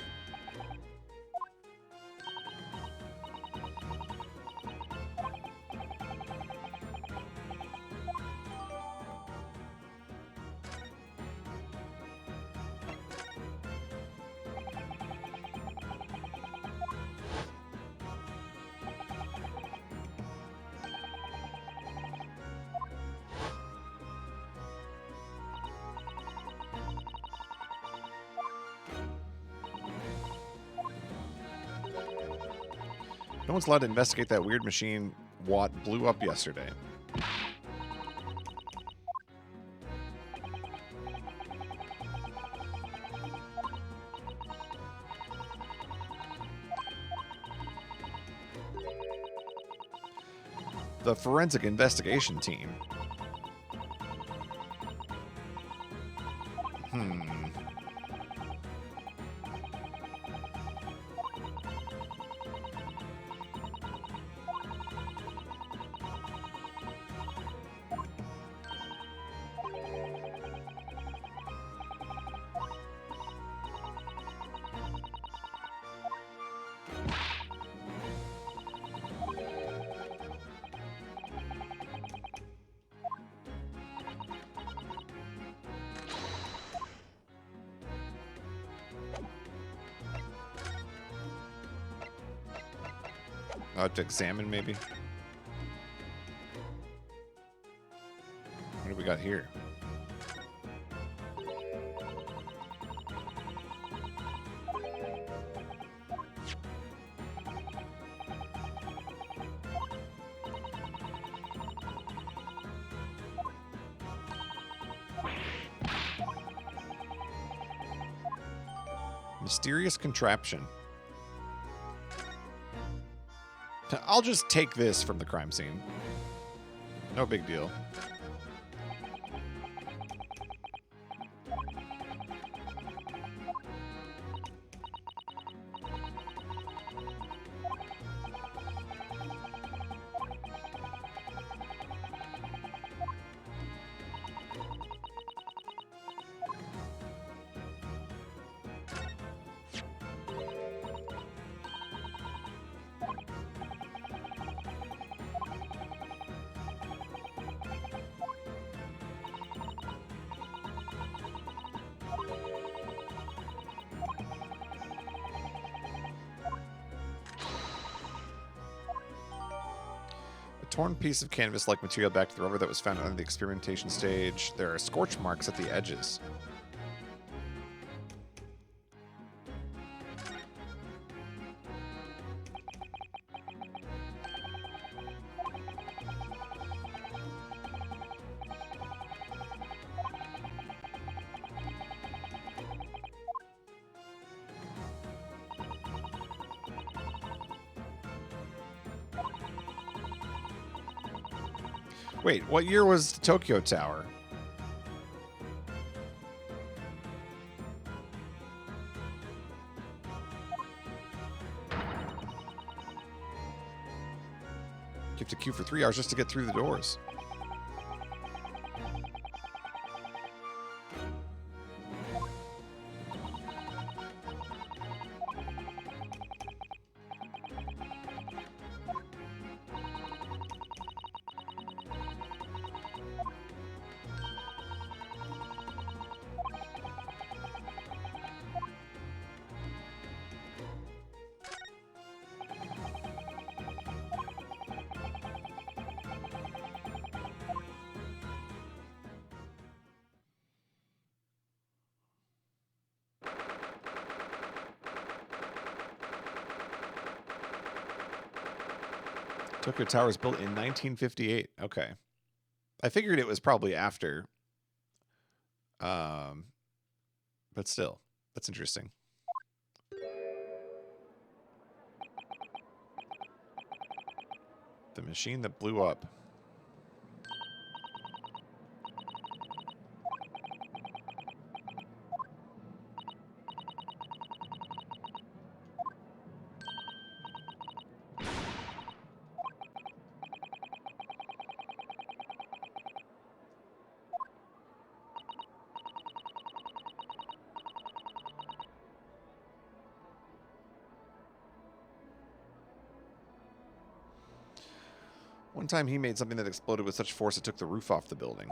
No one's allowed to investigate that weird machine Watt blew up yesterday. The forensic investigation team. To examine, maybe? What do we got here? Mysterious contraption. I'll just take this from the crime scene. No big deal. Torn piece of canvas-like material back to the rubber that was found under the experimentation stage. There are scorch marks at the edges. Wait, what year was the Tokyo Tower? You have to queue for 3 hours just to get through the doors. Tokyo Tower was built in 1958. Okay. I figured it was probably after. But still, that's interesting. The machine that blew up. One time he made something that exploded with such force it took the roof off the building.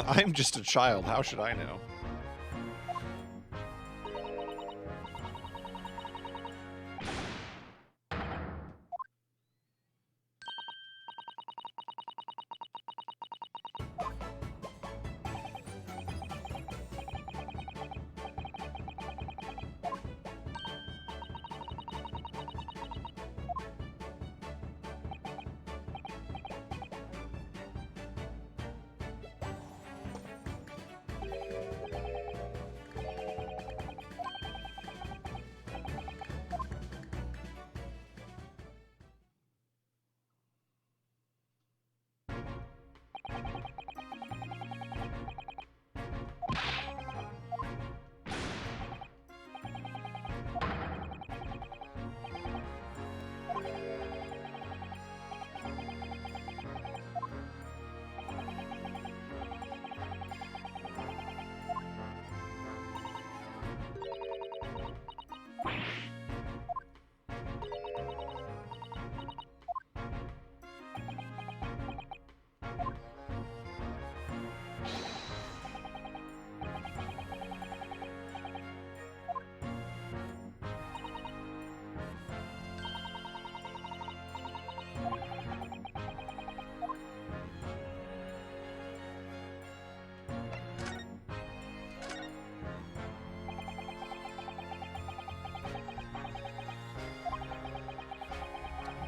I'm just a child. How should I know?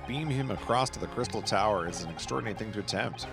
Beam him across to the Crystal Tower is an extraordinary thing to attempt.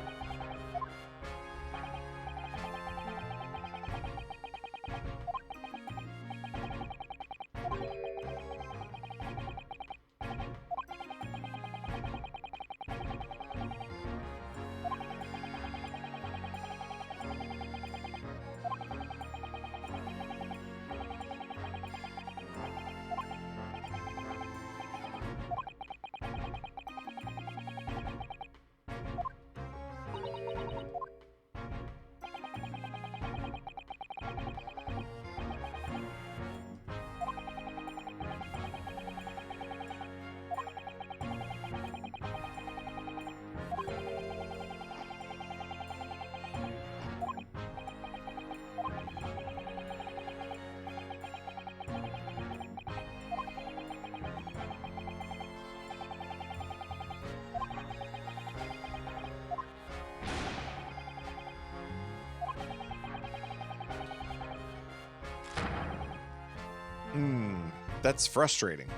That's frustrating.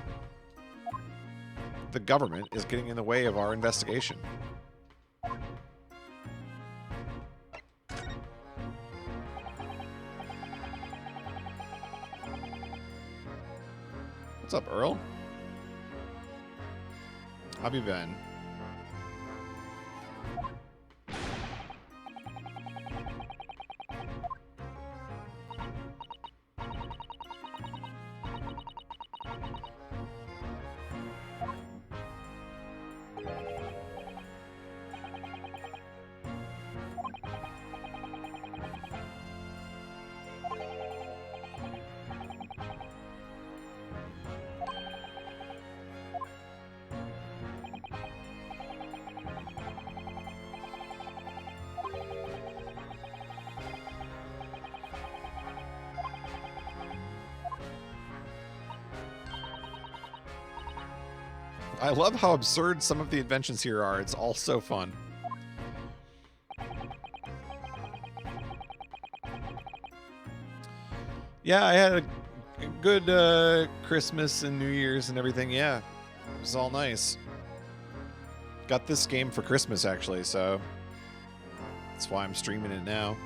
The government is getting in the way of our investigation. What's up, Earl? How have you been? I love how absurd some of the inventions here are. It's all so fun. Yeah, I had a good Christmas and New Year's and everything. Yeah, it was all nice. Got this game for Christmas, actually, so that's why I'm streaming it now.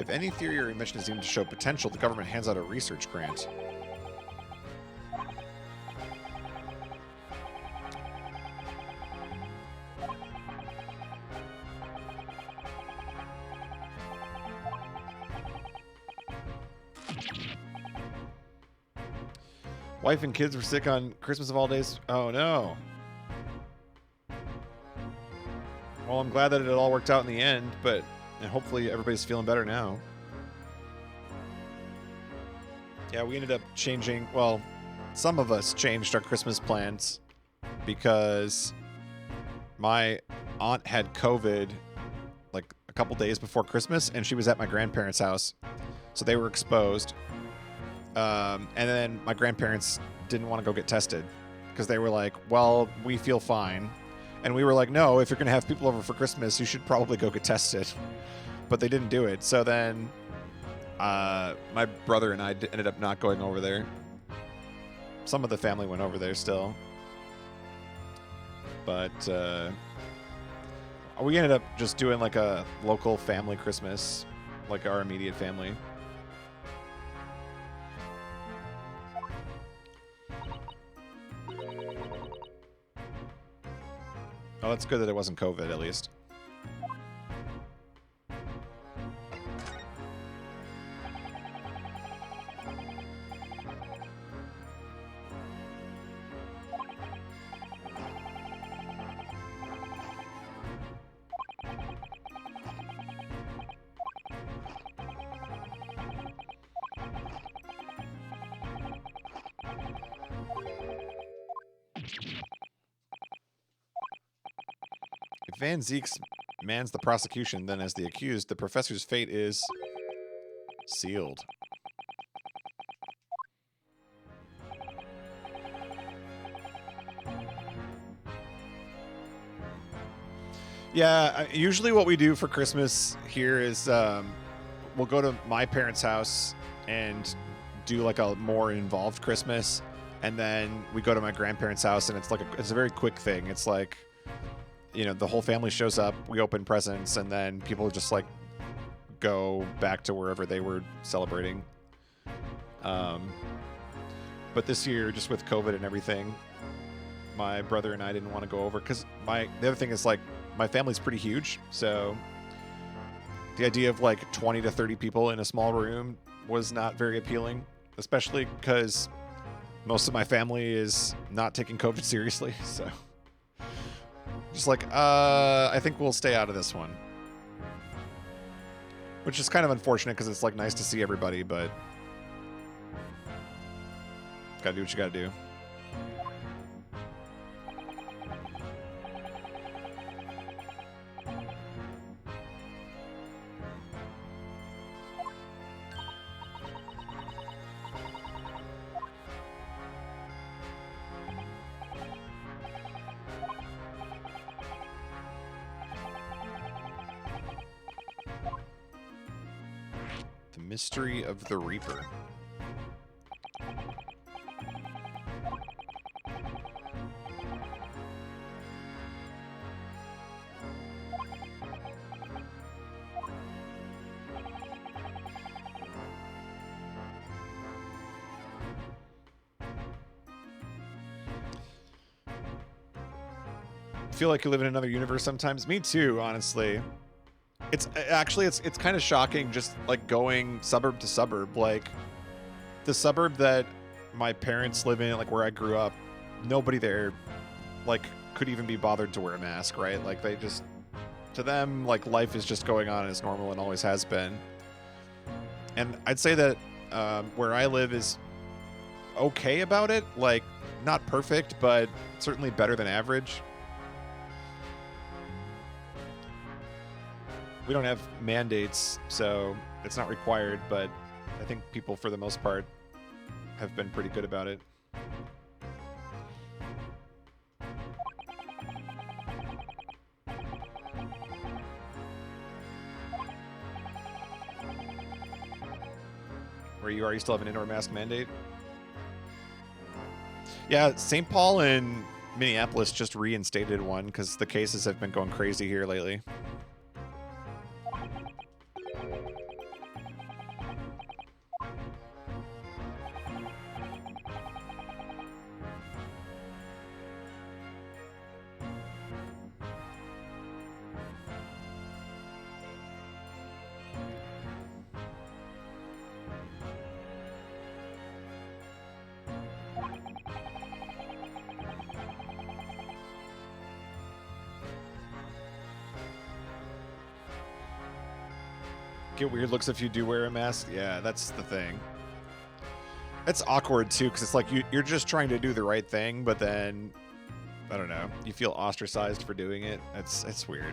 If any theory or invention is deemed to show potential, the government hands out a research grant. Wife and kids were sick on Christmas of all days. Oh no. Well, I'm glad that it all worked out in the end, but and hopefully everybody's feeling better now. Yeah, we ended up changing, well, some of us changed our Christmas plans because my aunt had COVID like a couple days before Christmas, and she was at my grandparents' house. So they were exposed. And then my grandparents didn't want to go get tested because they were like, well, we feel fine. And we were like, no, if you're going to have people over for Christmas, you should probably go get tested. But they didn't do it. So then my brother and I ended up not going over there. Some of the family went over there still. But we ended up just doing like a local family Christmas, like our immediate family. Oh, it's good that it wasn't COVID, at least. If Van Zeeks mans the prosecution, then as the accused, the professor's fate is sealed. Yeah, usually what we do for Christmas here is we'll go to my parents' house and do like a more involved Christmas, and then we go to my grandparents' house, and it's like it's a very quick thing. It's like, you know, the whole family shows up, we open presents, and then people just like go back to wherever they were celebrating. But this year, just with COVID and everything, my brother and I didn't want to go over because the other thing is like my family's pretty huge, so the idea of like 20 to 30 people in a small room was not very appealing, especially because most of my family is not taking COVID seriously. So just like, I think we'll stay out of this one, which is kind of unfortunate because it's like nice to see everybody, but gotta do what you gotta do. The Mystery of the Reaper. Feel like you live in another universe sometimes. Me too, honestly. It's kind of shocking just like going suburb to suburb. Like the suburb that my parents live in, like where I grew up, nobody there like could even be bothered to wear a mask, right? Like, they just, to them, like, life is just going on as normal and always has been. And I'd say that where I live is okay about it. Like, not perfect, but certainly better than average. We don't have mandates, so it's not required, but I think people, for the most part, have been pretty good about it. Where you are, you still have an indoor mask mandate? Yeah, St. Paul and Minneapolis just reinstated one because the cases have been going crazy here lately. Get weird looks if you do wear a mask. Yeah, that's the thing. It's awkward too, because it's like you're just trying to do the right thing, but then I don't know, you feel ostracized for doing it. It's weird.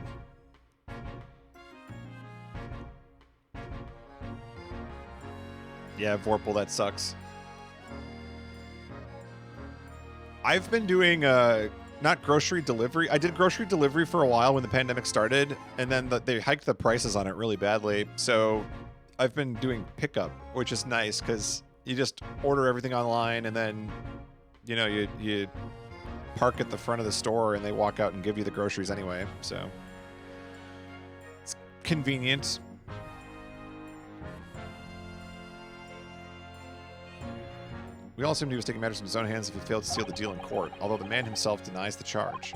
Yeah, Vorpal, that sucks. I've been doing not grocery delivery. I did grocery delivery for a while when the pandemic started, and then they hiked the prices on it really badly. So I've been doing pickup, which is nice because you just order everything online, and then you know you park at the front of the store, and they walk out and give you the groceries anyway. So it's convenient. We all assumed he was taking matters in his own hands if he failed to seal the deal in court, although the man himself denies the charge.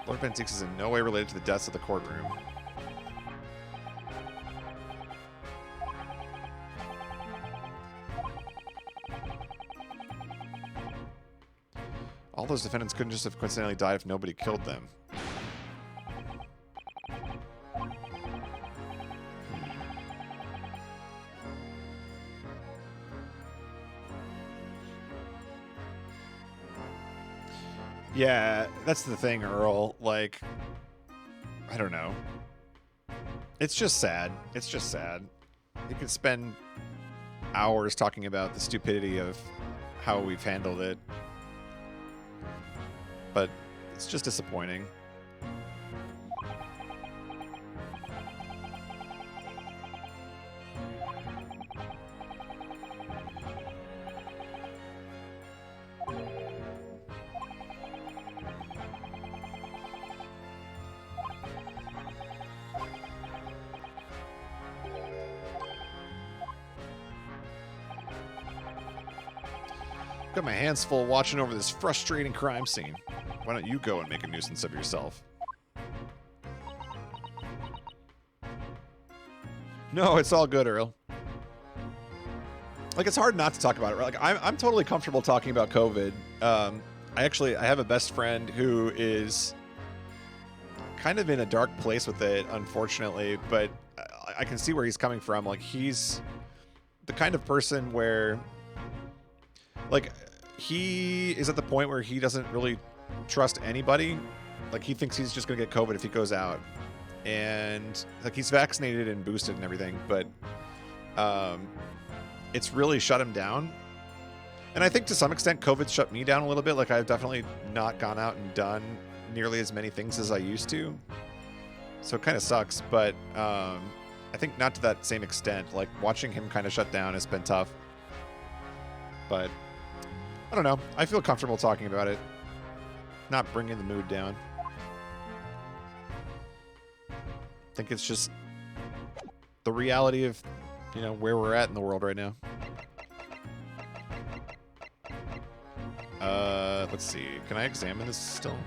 Lord Van Dix is in no way related to the deaths of the courtroom. All those defendants couldn't just have coincidentally died if nobody killed them. Yeah, that's the thing, Earl. Like, I don't know. It's just sad. It's just sad. You could spend hours talking about the stupidity of how we've handled it. But it's just disappointing. Got my hands full watching over this frustrating crime scene. Why don't you go and make a nuisance of yourself? No, it's all good, Earl. Like, it's hard not to talk about it, right? Like, I'm totally comfortable talking about COVID. I have a best friend who is kind of in a dark place with it, unfortunately, but I can see where he's coming from. Like, he's the kind of person where, like, he is at the point where he doesn't really trust anybody. Like, he thinks he's just gonna get COVID if he goes out, and like, he's vaccinated and boosted and everything, but it's really shut him down. And I think to some extent COVID shut me down a little bit. Like, I've definitely not gone out and done nearly as many things as I used to, so it kind of sucks. But I think not to that same extent. Like, watching him kind of shut down has been tough, but I don't know. I feel comfortable talking about it, not bringing the mood down. I think it's just the reality of, you know, where we're at in the world right now. Let's see. Can I examine this still?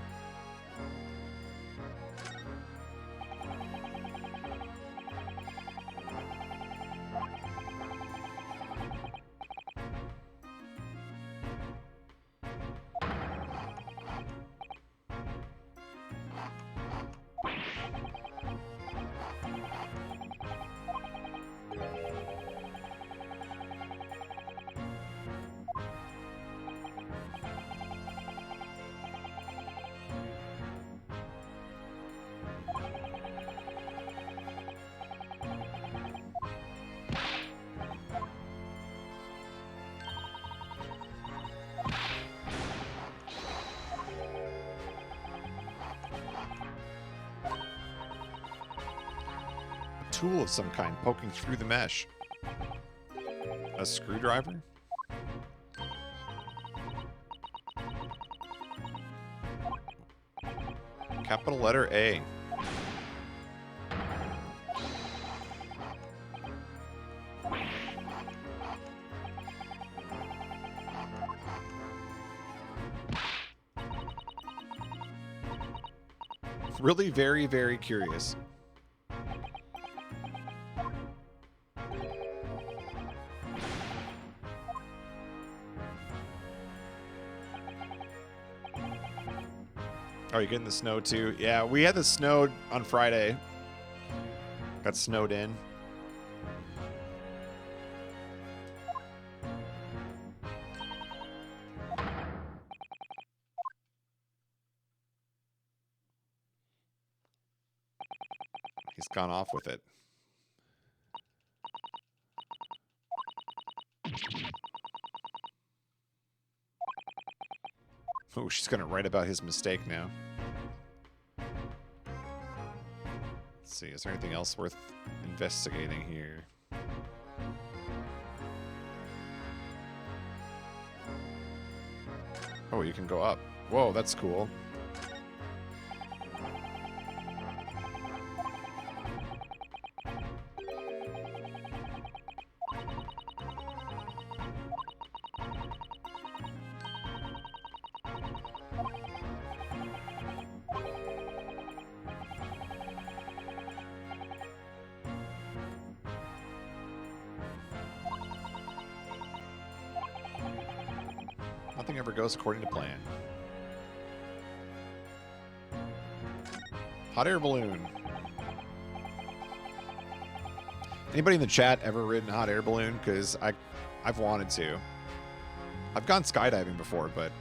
tool of some kind poking through the mesh. A screwdriver? Capital letter A. Really very, very curious. Oh, you're getting the snow too? Yeah, we had the snow on Friday. Got snowed in. He's gone off with it. Oh, she's going to write about his mistake now. Let's see, is there anything else worth investigating here? Oh, you can go up. Whoa, that's cool. Nothing ever goes according to plan. Hot air balloon. Anybody in the chat ever ridden a hot air balloon? Because I've wanted to. I've gone skydiving before, but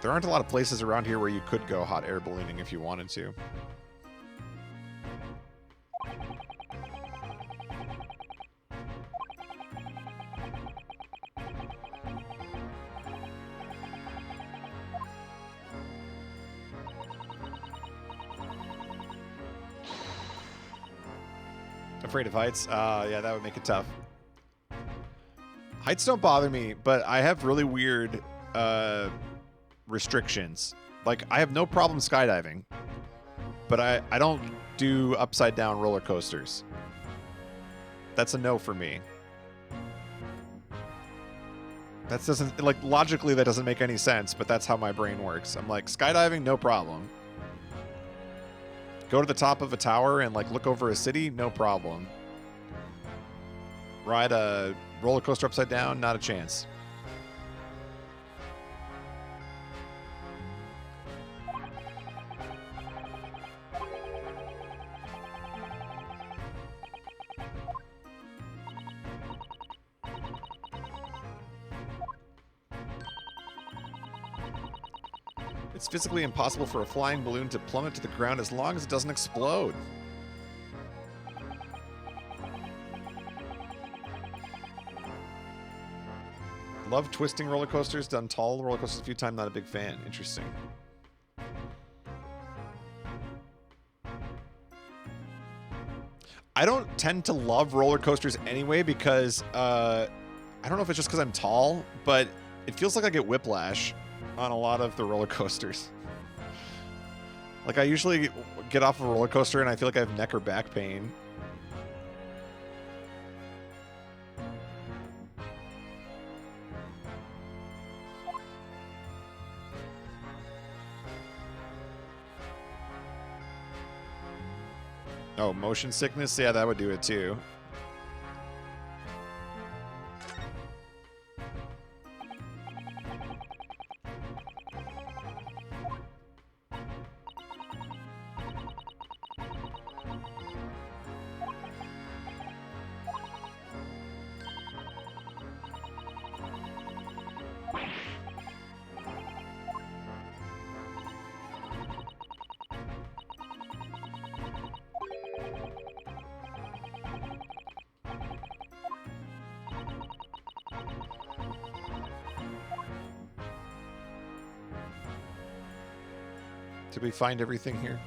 there aren't a lot of places around here where you could go hot air ballooning if you wanted to. Afraid of heights? Yeah, that would make it tough. Heights don't bother me, but I have really weird restrictions. Like, I have no problem skydiving, but I don't do upside down roller coasters. That's a no for me. That doesn't, like, logically that doesn't make any sense, but that's how my brain works. I'm like, skydiving, no problem. Go to the top of a tower and, like, look over a city, no problem. Ride a roller coaster upside down, not a chance. It's physically impossible for a flying balloon to plummet to the ground as long as it doesn't explode. Love twisting roller coasters, done tall roller coasters a few times, not a big fan. Interesting. I don't tend to love roller coasters anyway because, I don't know if it's just because I'm tall, but it feels like I get whiplash on a lot of the roller coasters. Like, I usually get off of a roller coaster and I feel like I have neck or back pain. Oh, motion sickness? Yeah, that would do it too. Did we find everything here?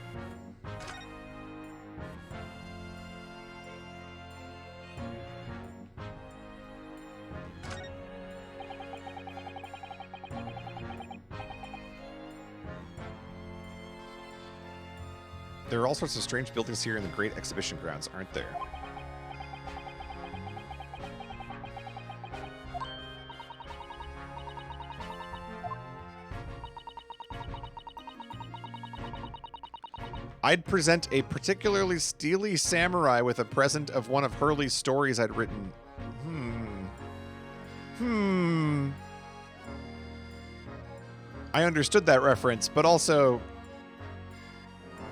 There are all sorts of strange buildings here in the Great Exhibition Grounds, aren't there? I'd present a particularly steely samurai with a present of one of Hurley's stories I'd written. I understood that reference, but also,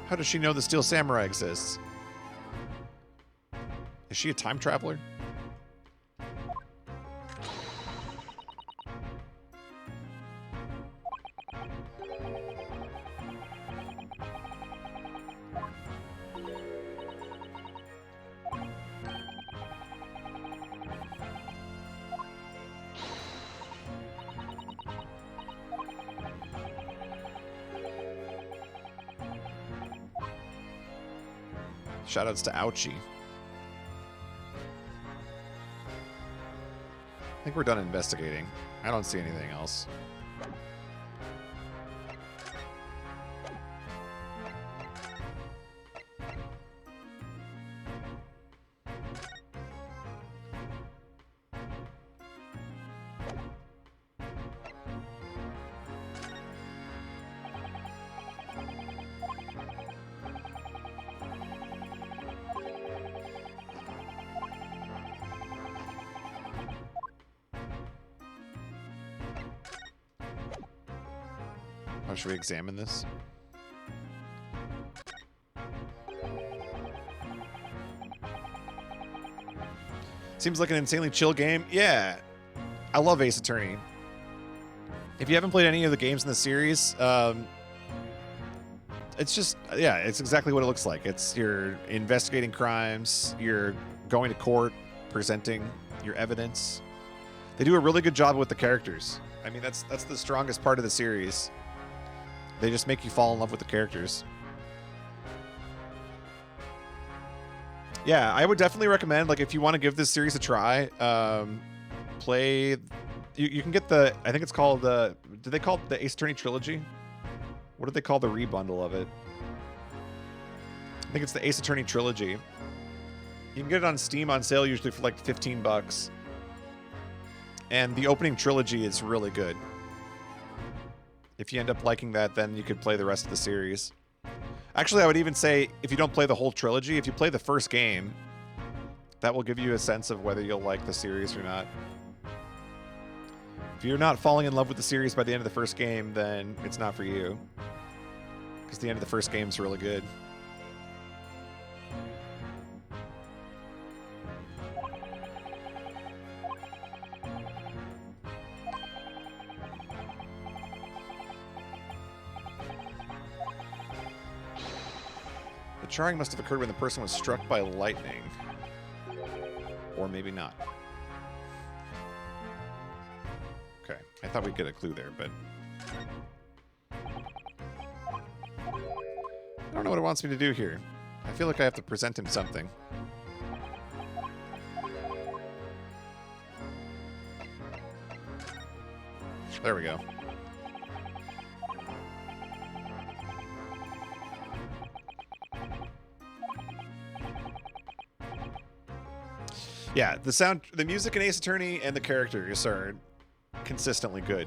how does she know the Steel Samurai exists? Is she a time traveler? Shoutouts to Ouchie. I think we're done investigating. I don't see anything else. How should we examine this? Seems like an insanely chill game. Yeah. I love Ace Attorney. If you haven't played any of the games in the series, it's just, yeah, it's exactly what it looks like. It's you're investigating crimes, you're going to court, presenting your evidence. They do a really good job with the characters. I mean, that's the strongest part of the series. They just make you fall in love with the characters. Yeah, I would definitely recommend, like, if you want to give this series a try, play... You can get the... I think it's called the... Do they call it the Ace Attorney Trilogy? What do they call the rebundle of it? I think it's the Ace Attorney Trilogy. You can get it on Steam on sale usually for like 15 bucks. And the opening trilogy is really good. If you end up liking that, then you could play the rest of the series. Actually, I would even say, if you don't play the whole trilogy, if you play the first game, that will give you a sense of whether you'll like the series or not. If you're not falling in love with the series by the end of the first game, then it's not for you. Because the end of the first game is really good. The charring must have occurred when the person was struck by lightning. Or maybe not. Okay, I thought we'd get a clue there, but... I don't know what it wants me to do here. I feel like I have to present him something. There we go. Yeah, the music in Ace Attorney and the characters are consistently good.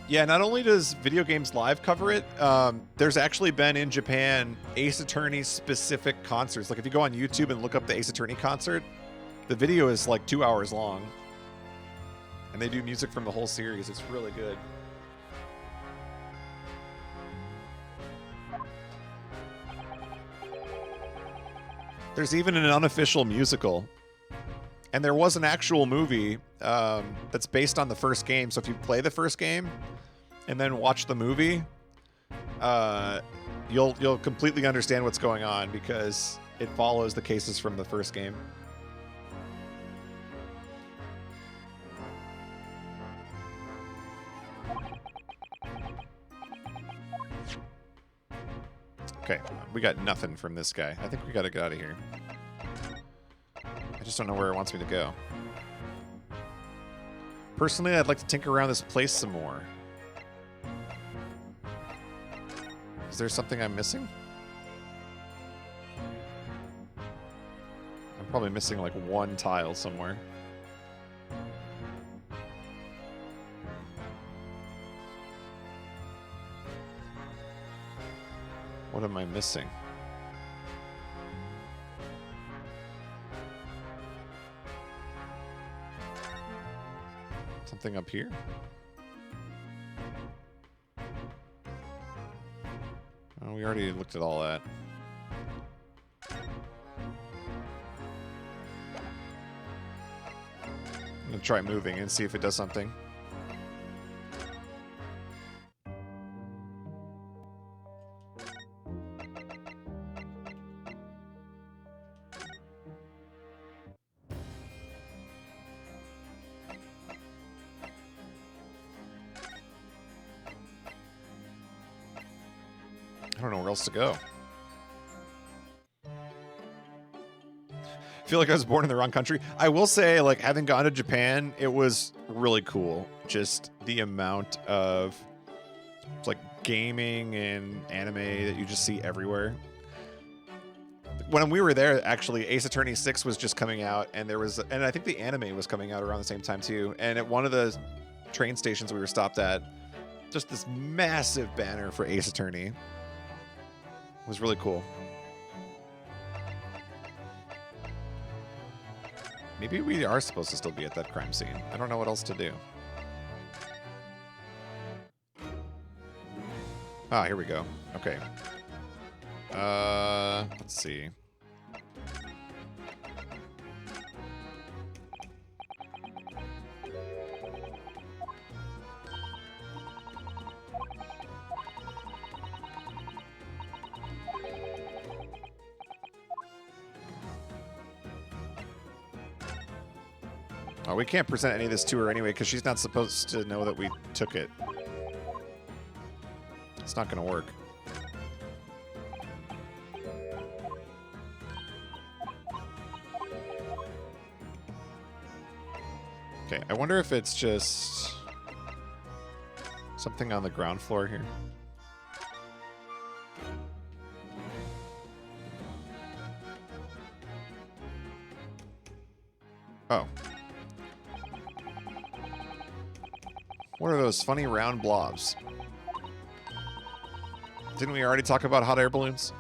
Yeah, not only does Video Games Live cover it, there's actually been in Japan Ace Attorney specific concerts. Like if you go on YouTube and look up the Ace Attorney concert, the video is like 2 hours long. And they do music from the whole series. It's really good. There's even an unofficial musical. And there was an actual movie that's based on the first game. So if you play the first game and then watch the movie, you'll completely understand what's going on because it follows the cases from the first game. Okay, we got nothing from this guy. I think we gotta get out of here. I just don't know where it wants me to go. Personally, I'd like to tinker around this place some more. Is there something I'm missing? I'm probably missing like one tile somewhere. What am I missing? Something up here? Oh, we already looked at all that. I'm gonna try moving and see if it does something. I don't know where else to go. I feel like I was born in the wrong country. I will say, like, having gone to Japan, it was really cool. Just the amount of, like, gaming and anime that you just see everywhere. When we were there, actually, Ace Attorney 6 was just coming out, and and I think the anime was coming out around the same time, too. And at one of the train stations we were stopped at, just this massive banner for Ace Attorney. It was really cool. Maybe we are supposed to still be at that crime scene. I don't know what else to do. Ah, here we go. Okay. Let's see. Oh, we can't present any of this to her anyway because she's not supposed to know that we took it. It's not going to work. Okay, I wonder if it's just something on the ground floor here. Oh. What are those funny round blobs? Didn't we already talk about hot air balloons?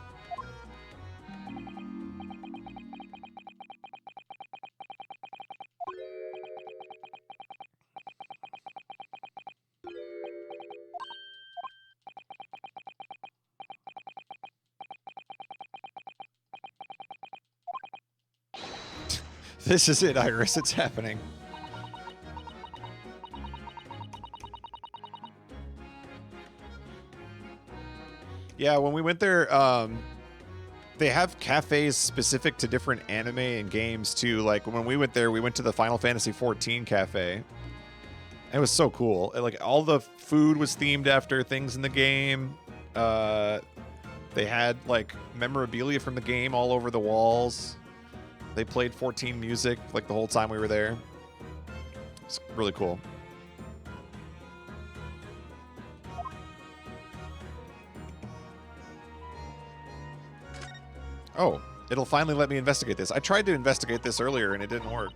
This is it, Iris. It's happening. Yeah, when we went there, they have cafes specific to different anime and games too. Like when we went there, we went to the Final Fantasy XIV cafe. It was so cool. Like all the food was themed after things in the game. They had like memorabilia from the game all over the walls. They played 14 music like the whole time we were there. It's really cool. Oh, it'll finally let me investigate this. I tried to investigate this earlier and it didn't work.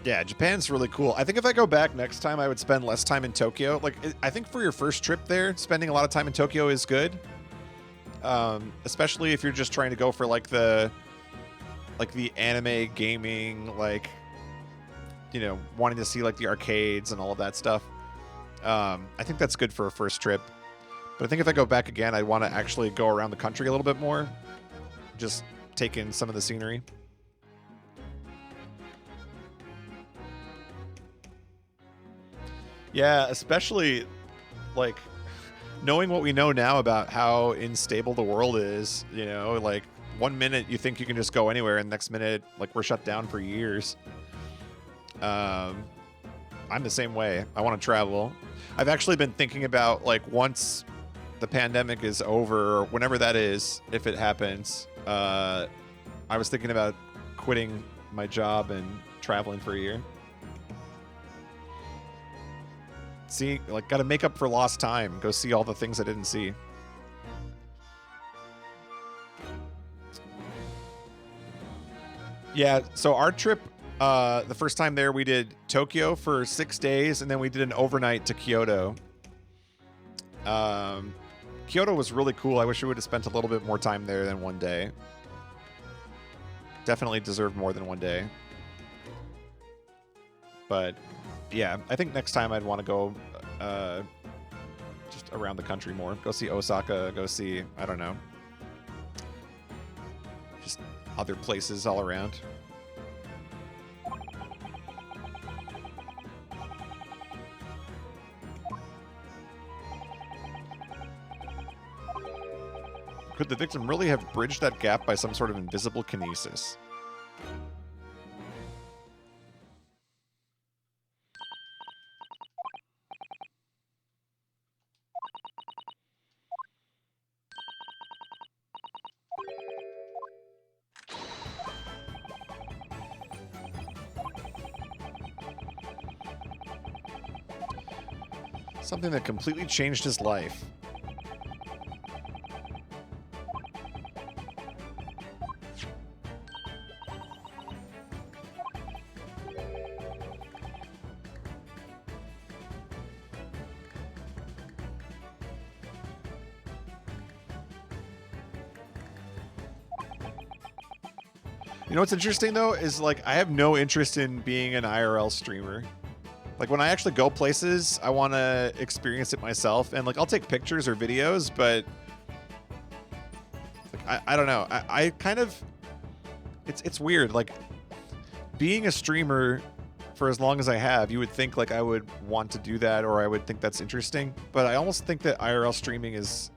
Yeah, Japan's really cool. I think if I go back next time, I would spend less time in Tokyo. Like, I think for your first trip there, spending a lot of time in Tokyo is good. Especially if you're just trying to go for like the anime gaming, like, you know, wanting to see like the arcades and all of that stuff. I think that's good for a first trip. But I think if I go back again, I want to actually go around the country a little bit more. Just take in some of the scenery. Yeah, especially like, knowing what we know now about how unstable the world is, you know, like, one minute you think you can just go anywhere, and next minute, like, we're shut down for years. I'm the same way. I want to travel. I've actually been thinking about, like, once the pandemic is over, or whenever that is, if it happens, I was thinking about quitting my job and traveling for a year. See, like, gotta make up for lost time. Go see all the things I didn't see. Yeah, so our trip, the first time there, we did Tokyo for 6 days, and then we did an overnight to Kyoto. Kyoto was really cool. I wish we would have spent a little bit more time there than one day. Definitely deserved more than one day. But yeah, I think next time I'd want to go just around the country more. Go see Osaka, go see, I don't know, just other places all around. Could the victim really have bridged that gap by some sort of invisible kinesis? Something that completely changed his life. You know what's interesting, though, is, like, I have no interest in being an IRL streamer. Like, when I actually go places, I want to experience it myself. And, like, I'll take pictures or videos, but, like, I don't know. I kind of... It's weird. Like, being a streamer for as long as I have, you would think, like, I would want to do that, or I would think that's interesting. But I almost think that IRL streaming is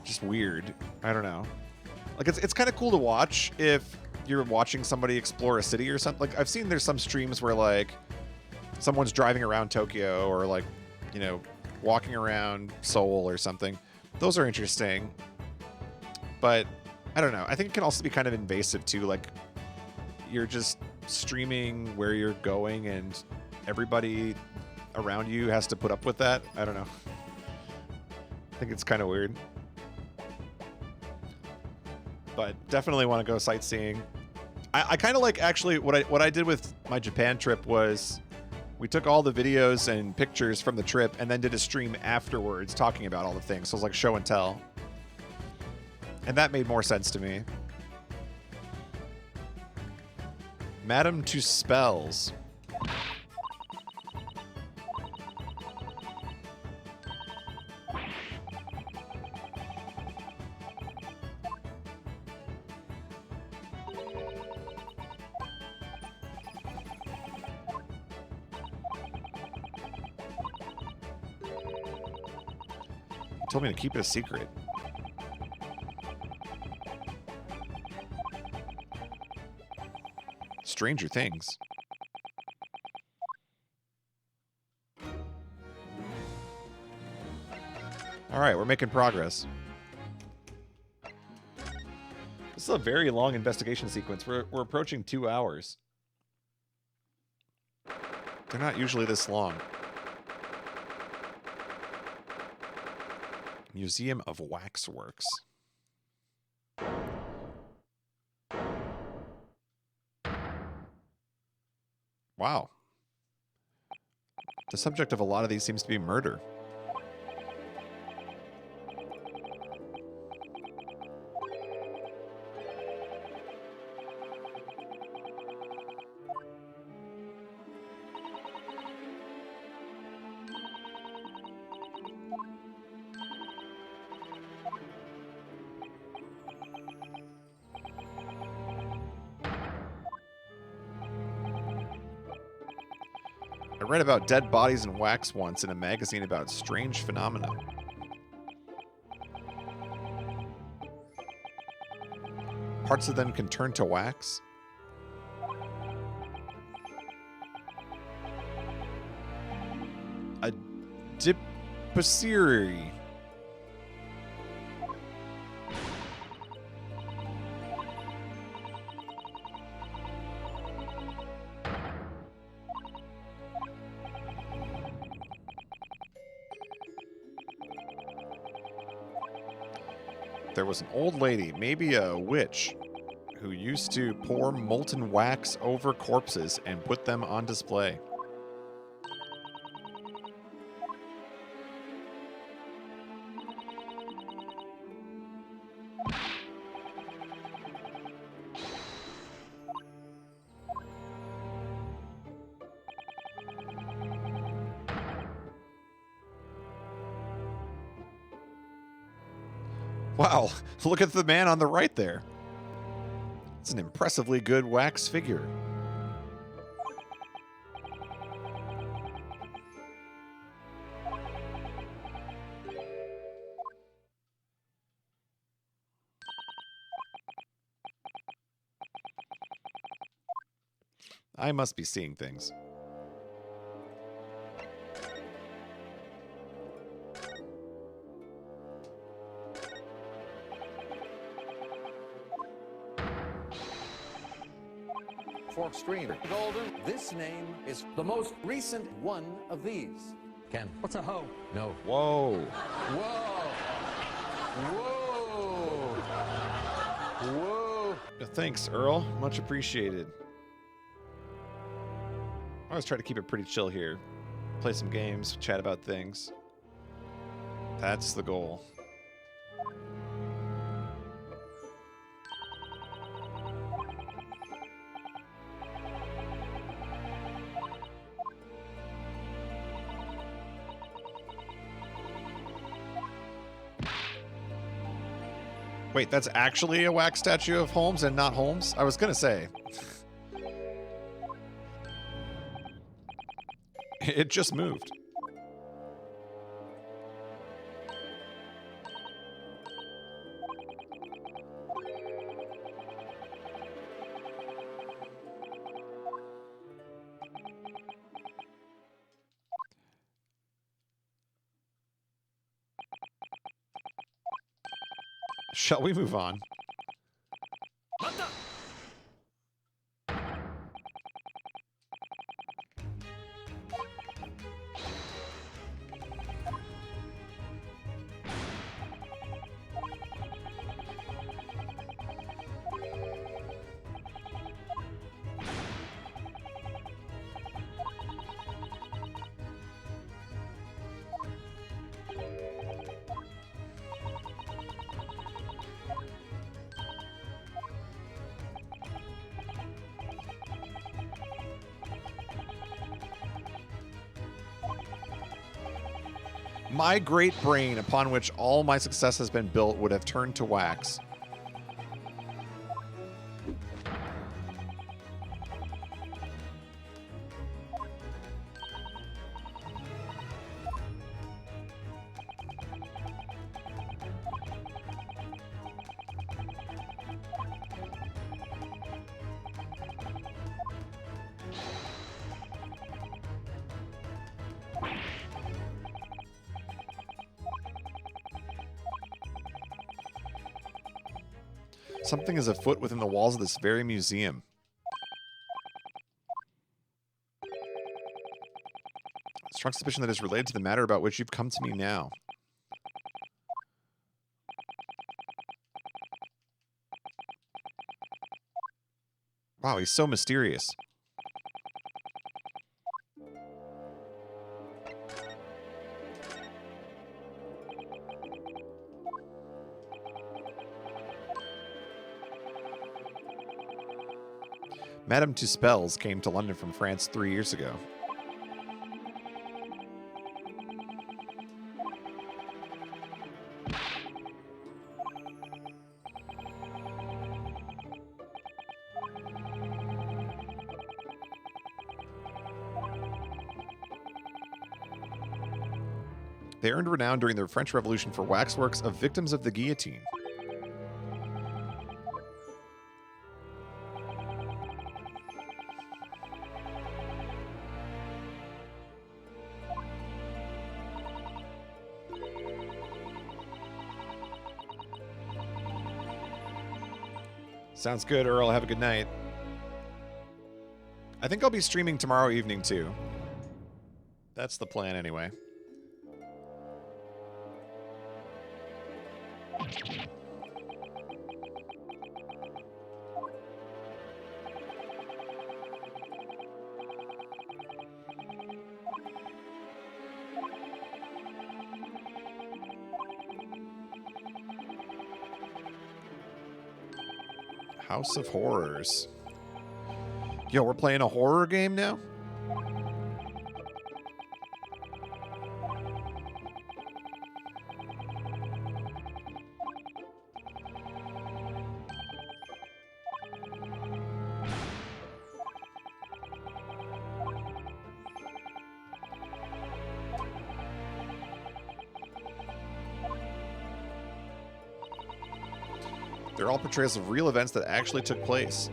just weird. I don't know. Like, it's kind of cool to watch if you're watching somebody explore a city or something. Like, I've seen there's some streams where, like, someone's driving around Tokyo, or, like, you know, walking around Seoul or something. Those are interesting. But I don't know. I think it can also be kind of invasive too. Like, you're just streaming where you're going, and everybody around you has to put up with that. I don't know. I think it's kind of weird. But definitely want to go sightseeing. I kind of like, actually, what I did with my Japan trip was we took all the videos and pictures from the trip and then did a stream afterwards talking about all the things. So it was like show and tell. And that made more sense to me. Madam to Spells. Told me to keep it a secret. Stranger Things. All right, we're making progress. This is a very long investigation sequence. We're approaching 2 hours. They're not usually this long. Museum of Waxworks. Wow. The subject of a lot of these seems to be murder. I I read about dead bodies and wax once in a magazine about strange phenomena. Parts of them can turn to wax? A dipaciri. There was an old lady, maybe a witch, who used to pour molten wax over corpses and put them on display. Wow, look at the man on the right there. It's an impressively good wax figure. I must be seeing things. Fork Streamer. Golden, this name is the most recent one of these. Ken. What's a hoe? No. Whoa. Whoa! Whoa! Whoa! Thanks, Earl. Much appreciated. I always try to keep it pretty chill here. Play some games, chat about things. That's the goal. Wait, that's actually a wax statue of Holmes and not Holmes? I was gonna say. It just moved. Shall we move on? My great brain, upon which all my success has been built, would have turned to wax. Something is afoot within the walls of this very museum. Strong suspicion that is related to the matter about which you've come to me now. Wow, he's so mysterious. Madame Tuspels came to London from France 3 years ago. They earned renown during the French Revolution for waxworks of victims of the guillotine. Sounds good, Earl. Have a good night. I think I'll be streaming tomorrow evening, too. That's the plan, anyway. House of Horrors. Yo, we're playing a horror game now? They're all portrayals of real events that actually took place.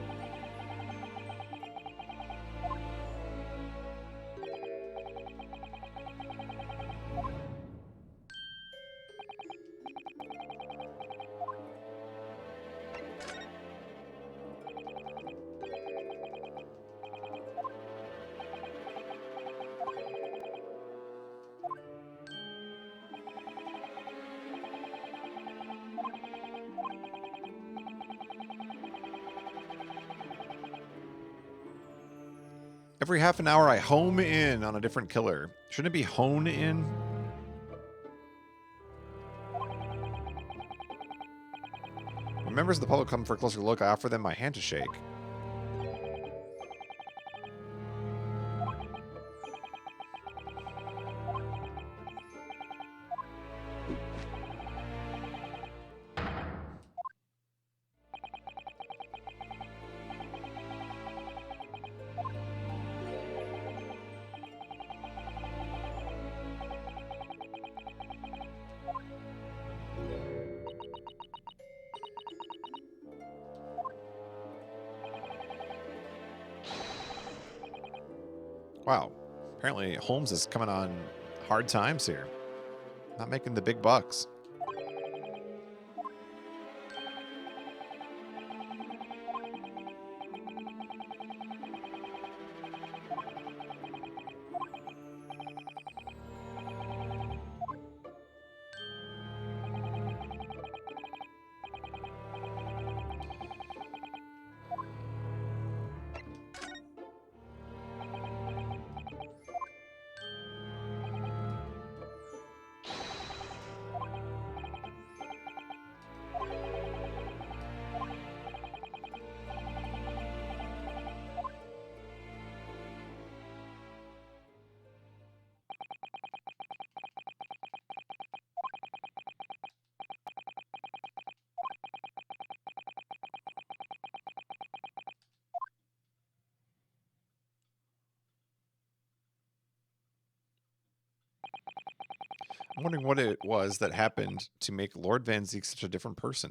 Every half an hour, I home in on a different killer. Shouldn't it be hone in? When members of the public come for a closer look, I offer them my hand to shake. Wow. Apparently Holmes is coming on hard times here. Not making the big bucks. I'm wondering what it was that happened to make Lord Van Zeek such a different person.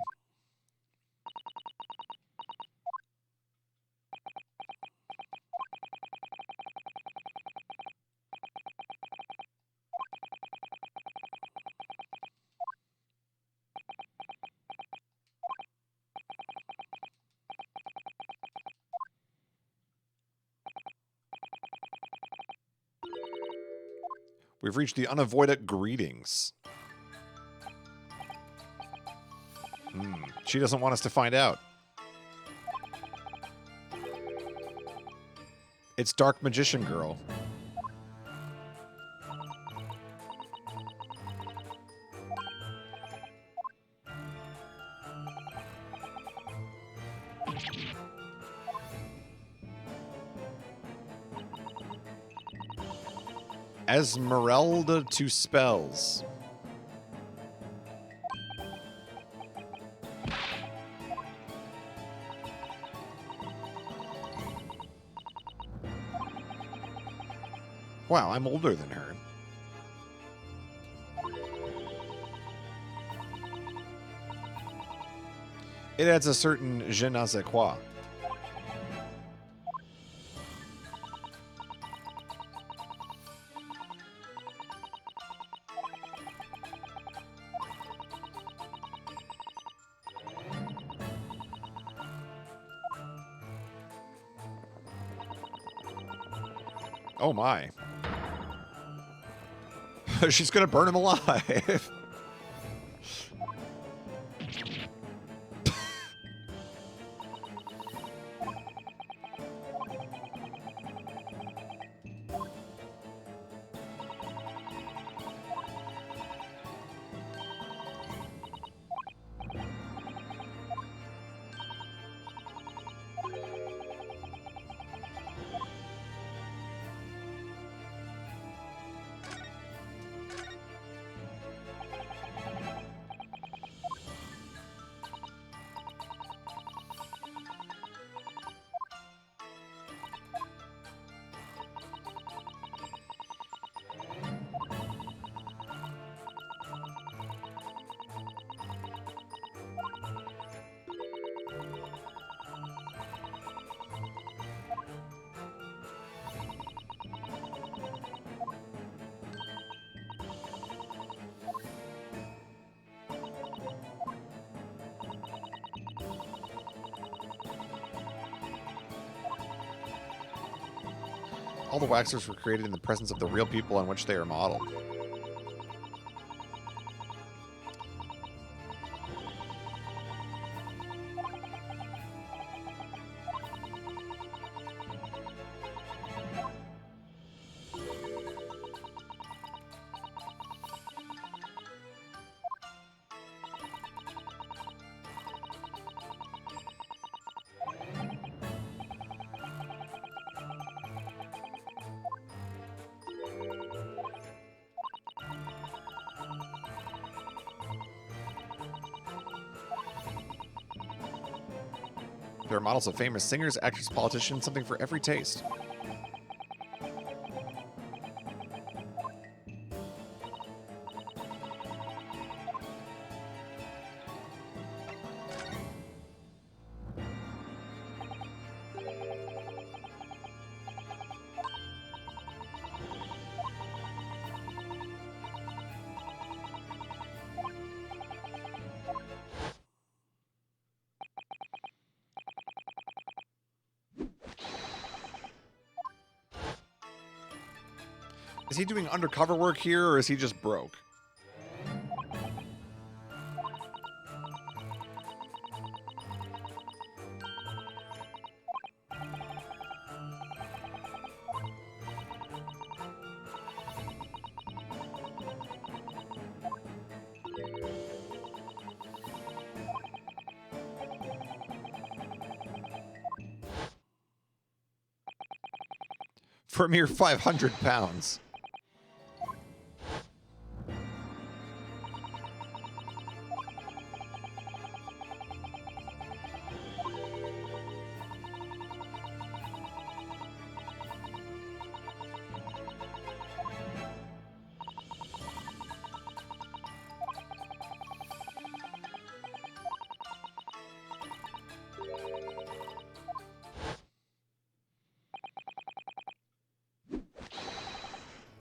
We've reached the unavoided greetings. She doesn't want us to find out. It's Dark Magician Girl. Esmeralda to spells. Wow, I'm older than her. It adds a certain je ne sais quoi. Oh my. She's gonna burn him alive. All the waxers were created in the presence of the real people on which they are modeled. There are models of famous singers, actors, politicians, something for every taste. Is he doing undercover work here, or is he just broke? For a mere 500 pounds.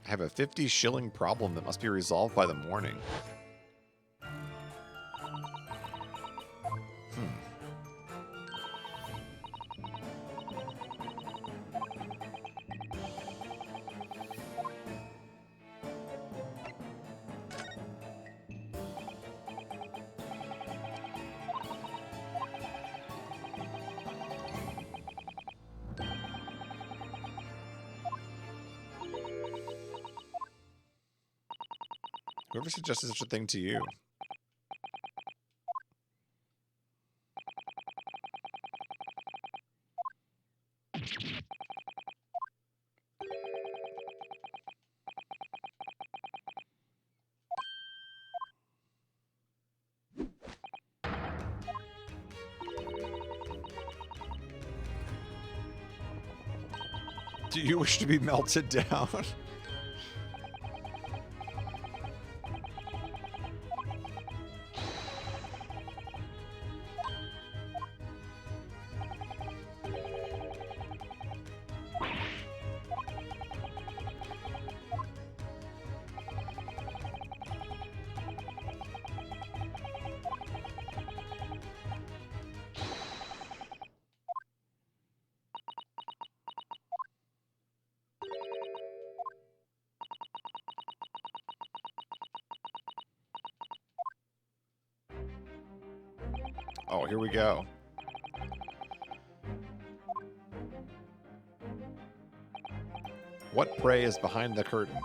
I have a 50 shilling problem that must be resolved by the morning. Whoever suggested such a thing to you? Do you wish to be melted down? Oh, here we go. What prey is behind the curtain?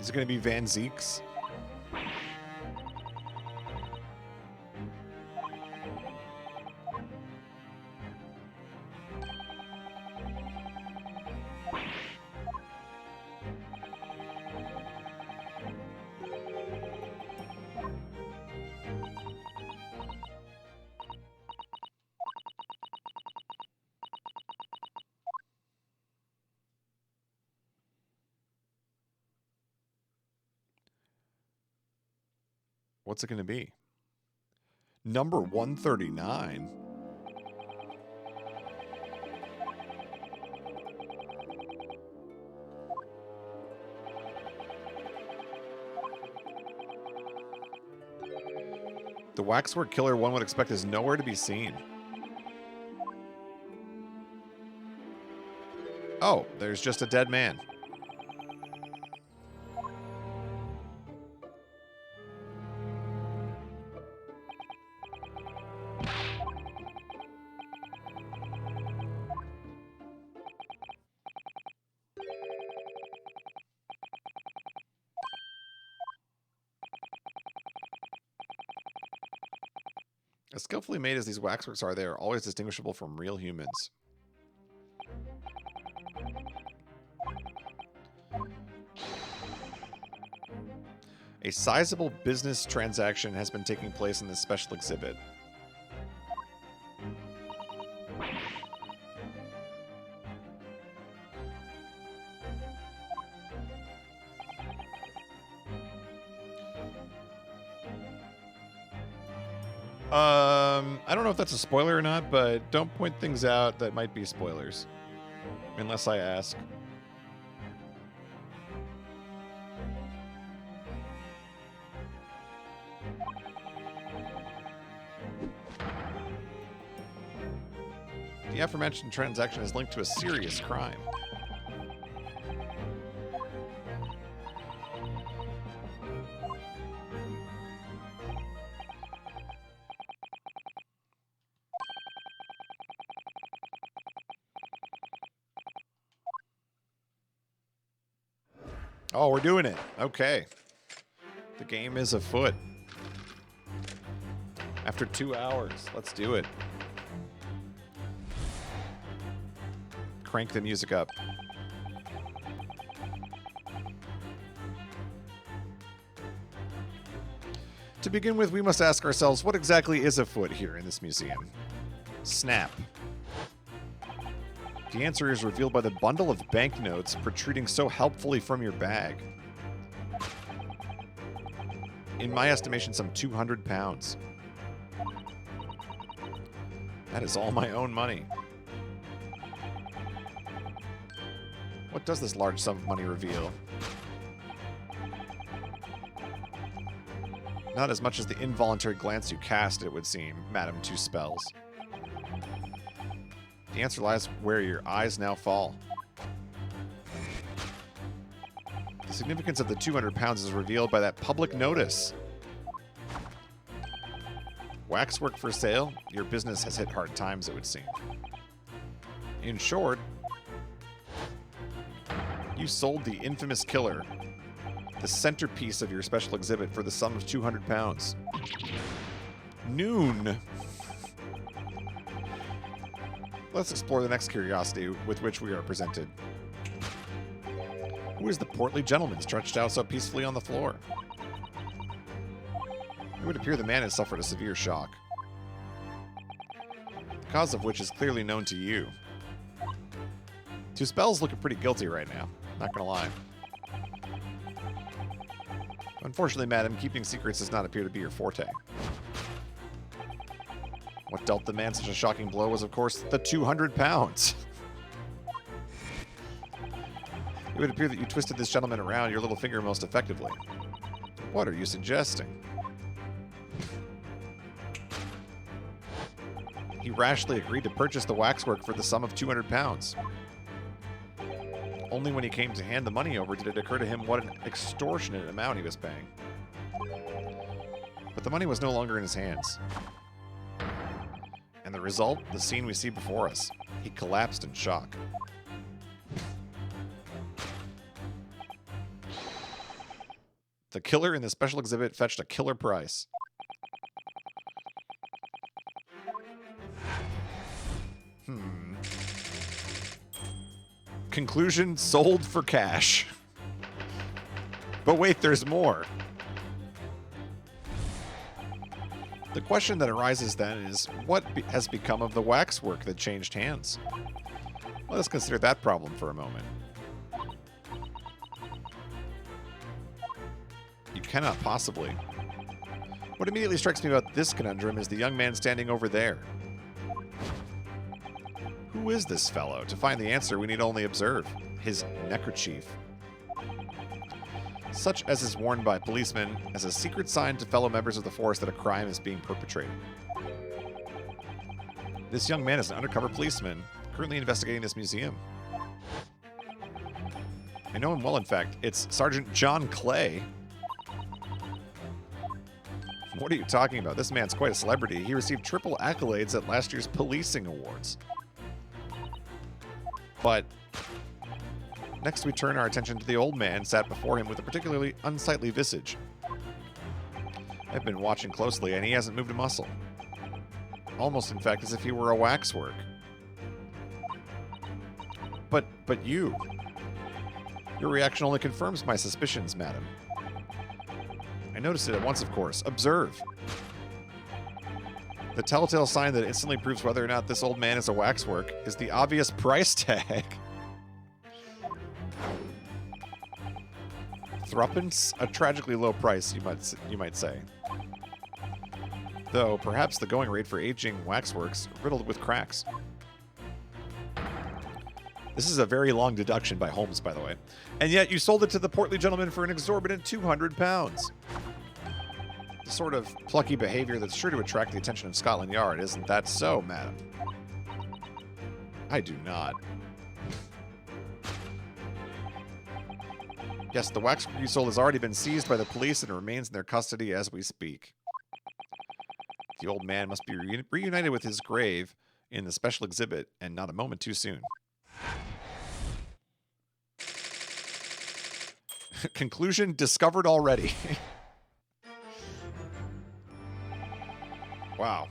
Is it going to be Van Zeek's? What's it going to be? Number 139. The waxwork killer one would expect is nowhere to be seen. Oh, there's just a dead man. As skillfully made as these waxworks are, they are always distinguishable from real humans. A sizable business transaction has been taking place in this special exhibit. I don't know if that's a spoiler or not, but don't point things out that might be spoilers. Unless I ask. The aforementioned transaction is linked to a serious crime. Oh, we're doing it. Okay. The game is afoot. After 2 hours, let's do it. Crank the music up. To begin with, we must ask ourselves, what exactly is afoot here in this museum? Snap. The answer is revealed by the bundle of banknotes protruding so helpfully from your bag. In my estimation, some 200 pounds. That is all my own money. What does this large sum of money reveal? Not as much as the involuntary glance you cast, it would seem, Madam Two Spells. The answer lies where your eyes now fall. The significance of the 200 pounds is revealed by that public notice. Waxwork for sale? Your business has hit hard times, it would seem. In short, you sold the infamous killer, the centerpiece of your special exhibit, for the sum of 200 pounds. Noon. Let's explore the next curiosity with which we are presented. Who is the portly gentleman stretched out so peacefully on the floor? It would appear the man has suffered a severe shock, the cause of which is clearly known to you. Two Spells looking pretty guilty right now, not gonna lie. Unfortunately, madam, keeping secrets does not appear to be your forte. What dealt the man such a shocking blow was, of course, the 200 pounds. It would appear that you twisted this gentleman around your little finger most effectively. What are you suggesting? He rashly agreed to purchase the waxwork for the sum of 200 pounds. Only when he came to hand the money over did it occur to him what an extortionate amount he was paying. But the money was no longer in his hands. And the result, the scene we see before us. He collapsed in shock. The killer in the special exhibit fetched a killer price. Conclusion, sold for cash. But wait, there's more. The question that arises then is, what has become of the waxwork that changed hands? Let us consider that problem for a moment. You cannot possibly. What immediately strikes me about this conundrum is the young man standing over there. Who is this fellow? To find the answer, we need only observe his neckerchief. Such as is worn by policemen as a secret sign to fellow members of the force that a crime is being perpetrated. This young man is an undercover policeman currently investigating this museum. I know him well, in fact. It's Sergeant John Clay. What are you talking about? This man's quite a celebrity. He received triple accolades at last year's policing awards. But next we turn our attention to the old man sat before him with a particularly unsightly visage. I've been watching closely, and he hasn't moved a muscle. Almost, in fact, as if he were a waxwork. But you... Your reaction only confirms my suspicions, madam. I noticed it at once, of course. Observe. The telltale sign that instantly proves whether or not this old man is a waxwork is the obvious price tag. Threepence? A tragically low price, you might say. Though, perhaps the going rate for aging waxworks riddled with cracks. This is a very long deduction by Holmes, by the way. And yet you sold it to the portly gentleman for an exorbitant 200 pounds. The sort of plucky behavior that's sure to attract the attention of Scotland Yard, isn't that so, madam? I do not. Yes, the waxwork you sold has already been seized by the police and remains in their custody as we speak. The old man must be reunited with his grave in the special exhibit, and not a moment too soon. Conclusion, discovered already. Wow.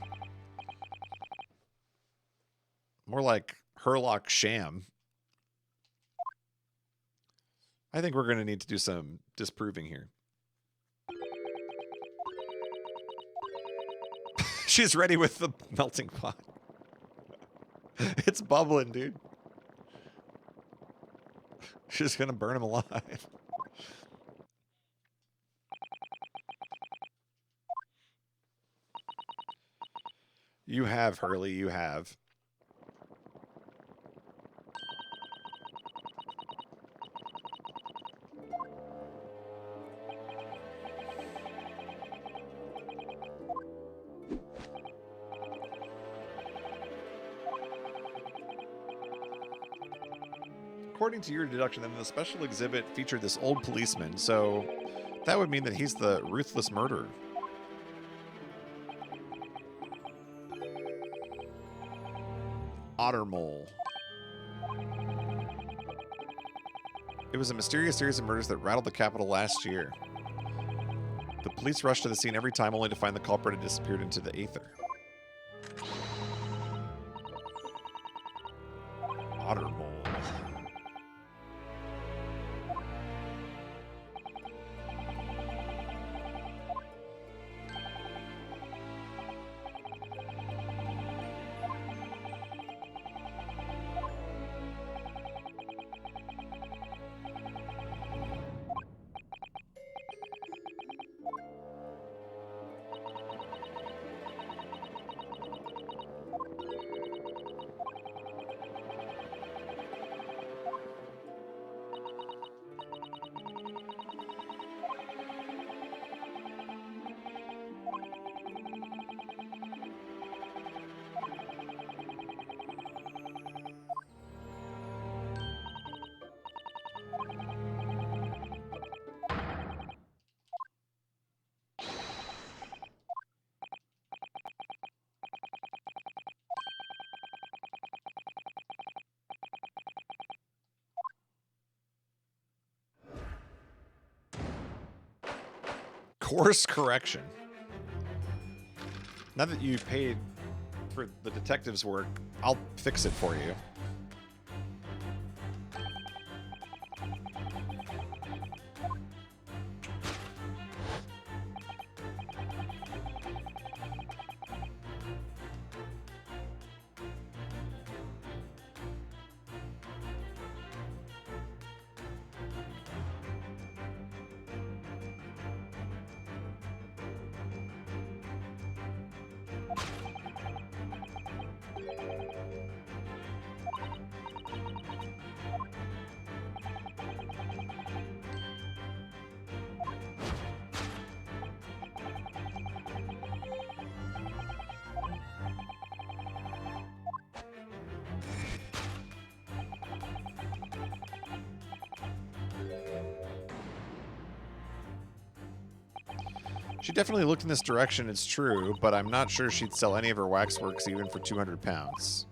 More like Herlock Sham. I think we're going to need to do some disproving here. She's ready with the melting pot. It's bubbling, dude. She's going to burn him alive. You have, Hurley, you have. According to your deduction, then the special exhibit featured this old policeman, so that would mean that he's the ruthless murderer. Otter mole. It was a mysterious series of murders that rattled the capital last year. The police rushed to the scene every time only to find the culprit had disappeared into the aether. Otter mole. Course correction. Now that you paid for the detective's work, I'll fix it for you. She definitely looked in this direction, it's true, but I'm not sure she'd sell any of her waxworks even for 200 pounds.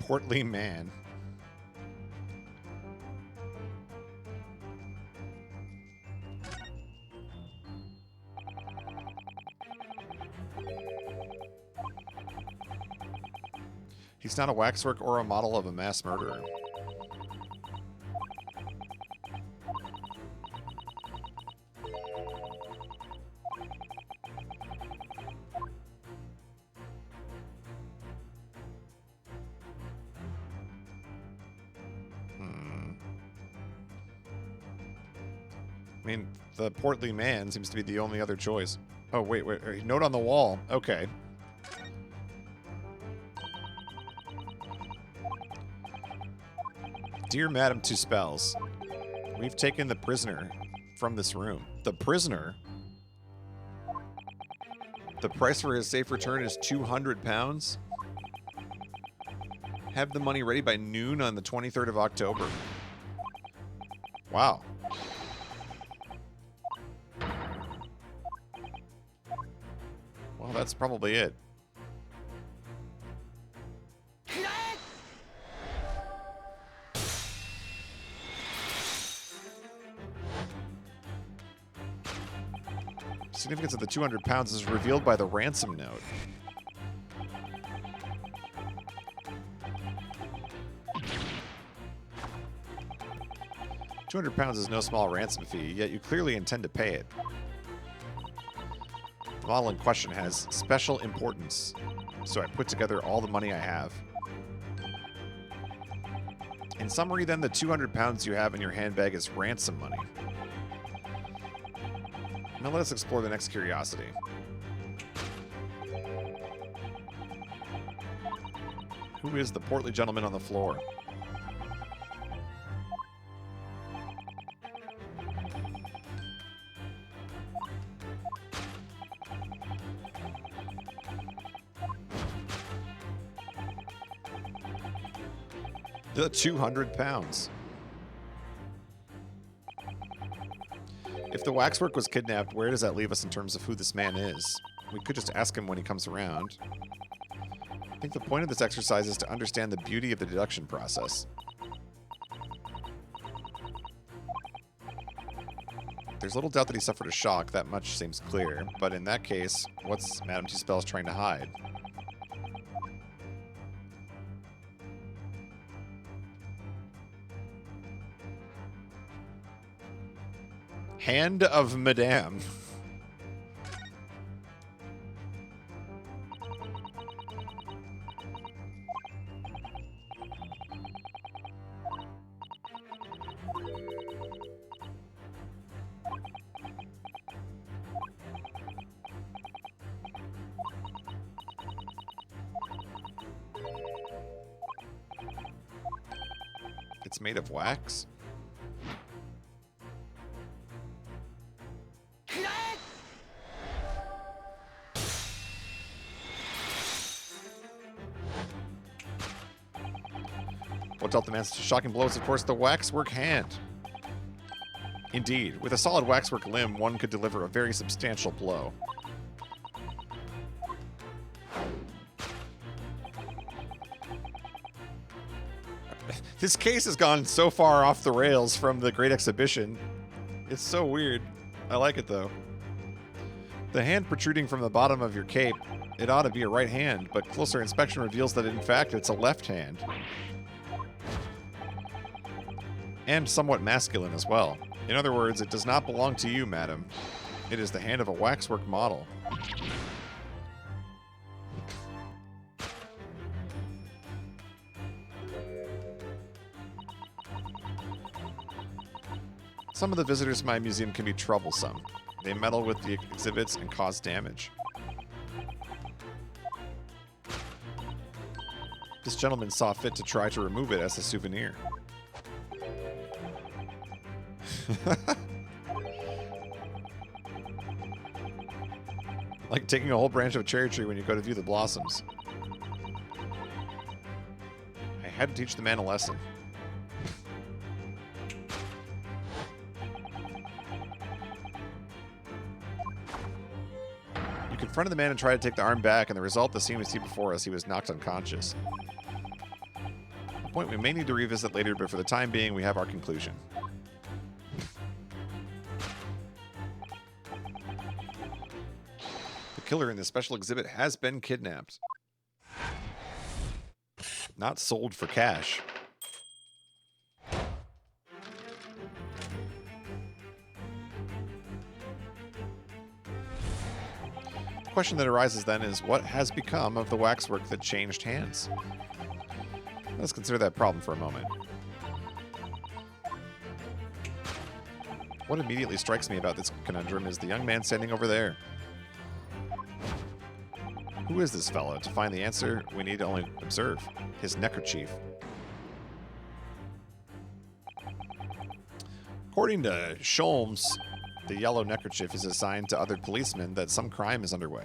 Portly man. He's not a waxwork or a model of a mass murderer. I mean, the portly man seems to be the only other choice. Oh, wait. Note on the wall. Okay. Dear Madam Two Spells, we've taken the prisoner from this room. The prisoner? The price for his safe return is 200 pounds? Have the money ready by noon on the 23rd of October. Wow. Well, that's probably it. Significance of the 200 pounds is revealed by the ransom note. £200 is no small ransom fee, yet you clearly intend to pay it. The model in question has special importance, so I put together all the money I have. In summary, then, the 200 pounds you have in your handbag is ransom money. Now let us explore the next curiosity. Who is the portly gentleman on the floor? The 200 pounds. If the waxwork was kidnapped, where does that leave us in terms of who this man is? We could just ask him when he comes around. I think the point of this exercise is to understand the beauty of the deduction process. There's little doubt that he suffered a shock, that much seems clear, but in that case, what's Madame Two Spells trying to hide? Hand of Madame. It's made of wax? What dealt the man such a shocking blow is, of course, the waxwork hand. Indeed, with a solid waxwork limb, one could deliver a very substantial blow. This case has gone so far off the rails from the Great Exhibition. It's so weird. I like it, though. The hand protruding from the bottom of your cape, it ought to be a right hand, but closer inspection reveals that, in fact, it's a left hand. And somewhat masculine as well. In other words, it does not belong to you, madam. It is the hand of a waxwork model. Some of the visitors to my museum can be troublesome. They meddle with the exhibits and cause damage. This gentleman saw fit to try to remove it as a souvenir. Like taking a whole branch of a cherry tree when you go to view the blossoms. I had to teach the man a lesson. You confronted the man and tried to take the arm back, and the result, the scene we see before us, he was knocked unconscious. A point we may need to revisit later, but for the time being, we have our conclusion. The killer in this special exhibit has been kidnapped. Not sold for cash. The question that arises then is, what has become of the waxwork that changed hands? Let's consider that problem for a moment. What immediately strikes me about this conundrum is the young man standing over there. Who is this fellow? To find the answer, we need to only observe his neckerchief. According to Sholmes, the yellow neckerchief is a sign to other policemen that some crime is underway.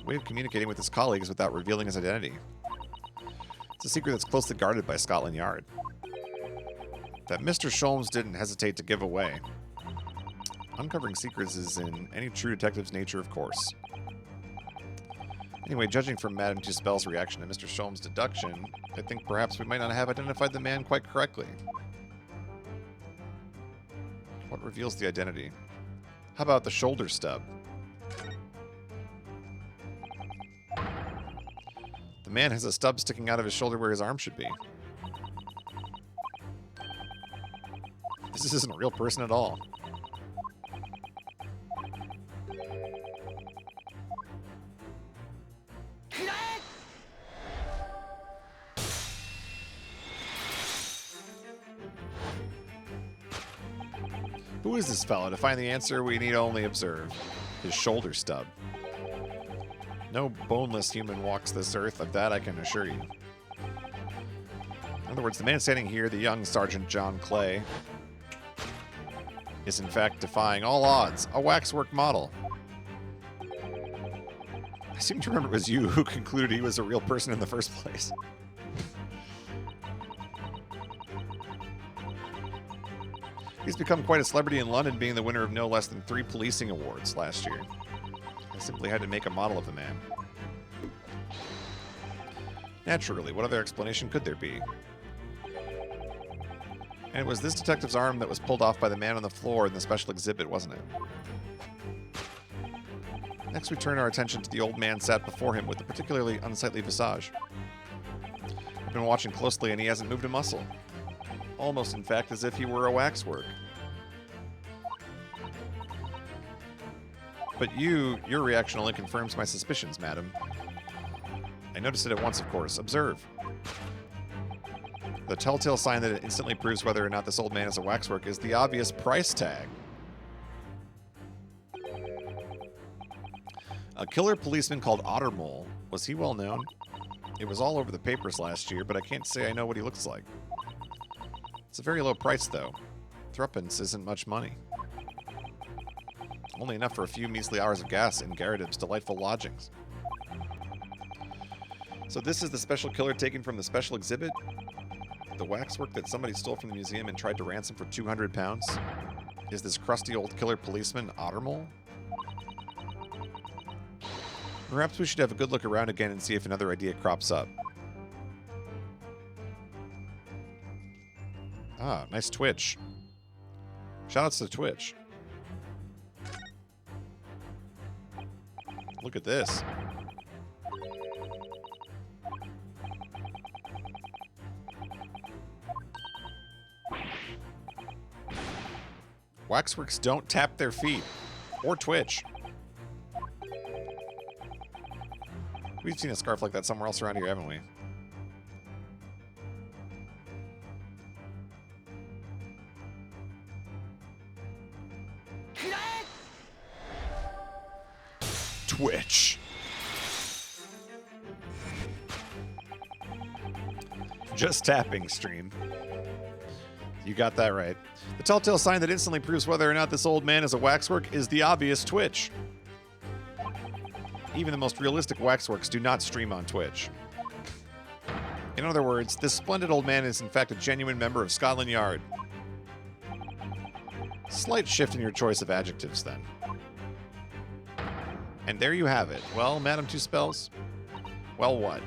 A way of communicating with his colleagues without revealing his identity. It's a secret that's closely guarded by Scotland Yard. That Mr. Sholmes didn't hesitate to give away. Uncovering secrets is in any true detective's nature, of course. Anyway, judging from Madame Tuspel's reaction to Mr. Sholmes' deduction, I think perhaps we might not have identified the man quite correctly. What reveals the identity? How about the shoulder stub? The man has a stub sticking out of his shoulder where his arm should be. This isn't a real person at all. Who is this fellow? To find the answer, we need only observe his shoulder stub. No boneless human walks this earth, of that I can assure you. In other words, the man standing here, the young Sergeant John Clay, is in fact defying all odds, a waxwork model. I seem to remember it was you who concluded he was a real person in the first place. He's become quite a celebrity in London, being the winner of no less than 3 policing awards last year. I simply had to make a model of the man. Naturally, what other explanation could there be? And it was this detective's arm that was pulled off by the man on the floor in the special exhibit, wasn't it? Next, we turn our attention to the old man sat before him with a particularly unsightly visage. I've been watching closely, and he hasn't moved a muscle. Almost, in fact, as if he were a waxwork. But your reaction only confirms my suspicions, madam. I noticed it at once, of course. Observe. The telltale sign that it instantly proves whether or not this old man is a waxwork is the obvious price tag. A killer policeman called Ottermole. Was he well known? It was all over the papers last year, but I can't say I know what he looks like. It's a very low price, though. Threepence isn't much money. Only enough for a few measly hours of gas in Garridib's delightful lodgings. So this is the special killer taken from the special exhibit? The waxwork that somebody stole from the museum and tried to ransom for 200 pounds? Is this crusty old killer policeman Ottermole? Perhaps we should have a good look around again and see if another idea crops up. Ah, nice Twitch. Shoutouts to Twitch. Look at this. Waxworks don't tap their feet. Or Twitch. We've seen a scarf like that somewhere else around here, haven't we? Twitch. Just tapping stream. You got that right. The telltale sign that instantly proves whether or not this old man is a waxwork is the obvious Twitch. Even the most realistic waxworks do not stream on Twitch. In other words, this splendid old man is in fact a genuine member of Scotland Yard. Slight shift in your choice of adjectives, then. And there you have it. Well, Madam Two Spells? Well, what?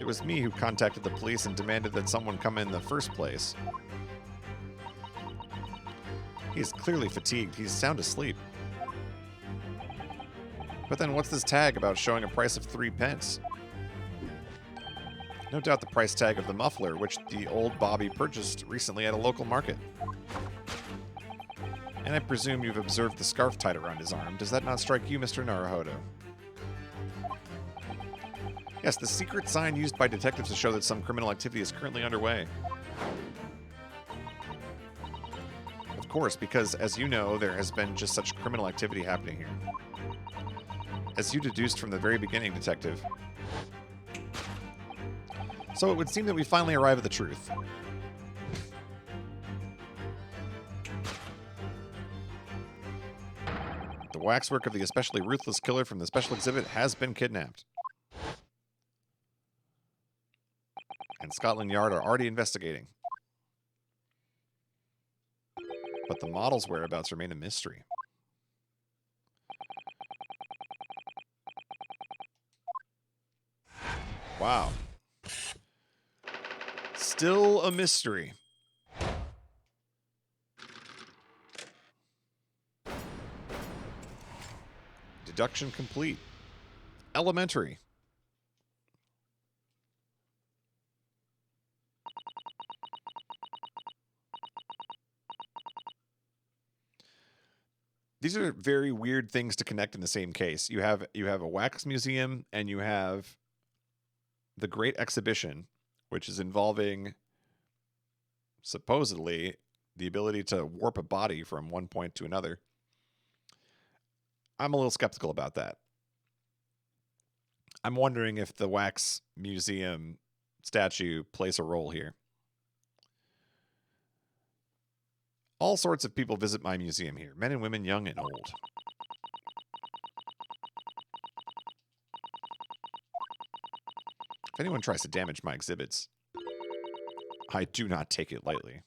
It was me who contacted the police and demanded that someone come in the first place. He's clearly fatigued. He's sound asleep. But then what's this tag about showing a price of 3 pence? No doubt the price tag of the muffler, which the old Bobby purchased recently at a local market. And I presume you've observed the scarf tied around his arm. Does that not strike you, Mr. Naruhodo? Yes, the secret sign used by detectives to show that some criminal activity is currently underway. Of course, because, as you know, there has been just such criminal activity happening here. As you deduced from the very beginning, Detective. So it would seem that we finally arrive at the truth. The waxwork of the especially ruthless killer from the special exhibit has been kidnapped. And Scotland Yard are already investigating. But the model's whereabouts remain a mystery. Wow. Still a mystery. Deduction complete. Elementary. These are very weird things to connect in the same case. You have a wax museum and you have the Great Exhibition, which is involving supposedly the ability to warp a body from one point to another. I'm a little skeptical about that. I'm wondering if the wax museum statue plays a role here. All sorts of people visit my museum here, men and women, young and old. If anyone tries to damage my exhibits, I do not take it lightly.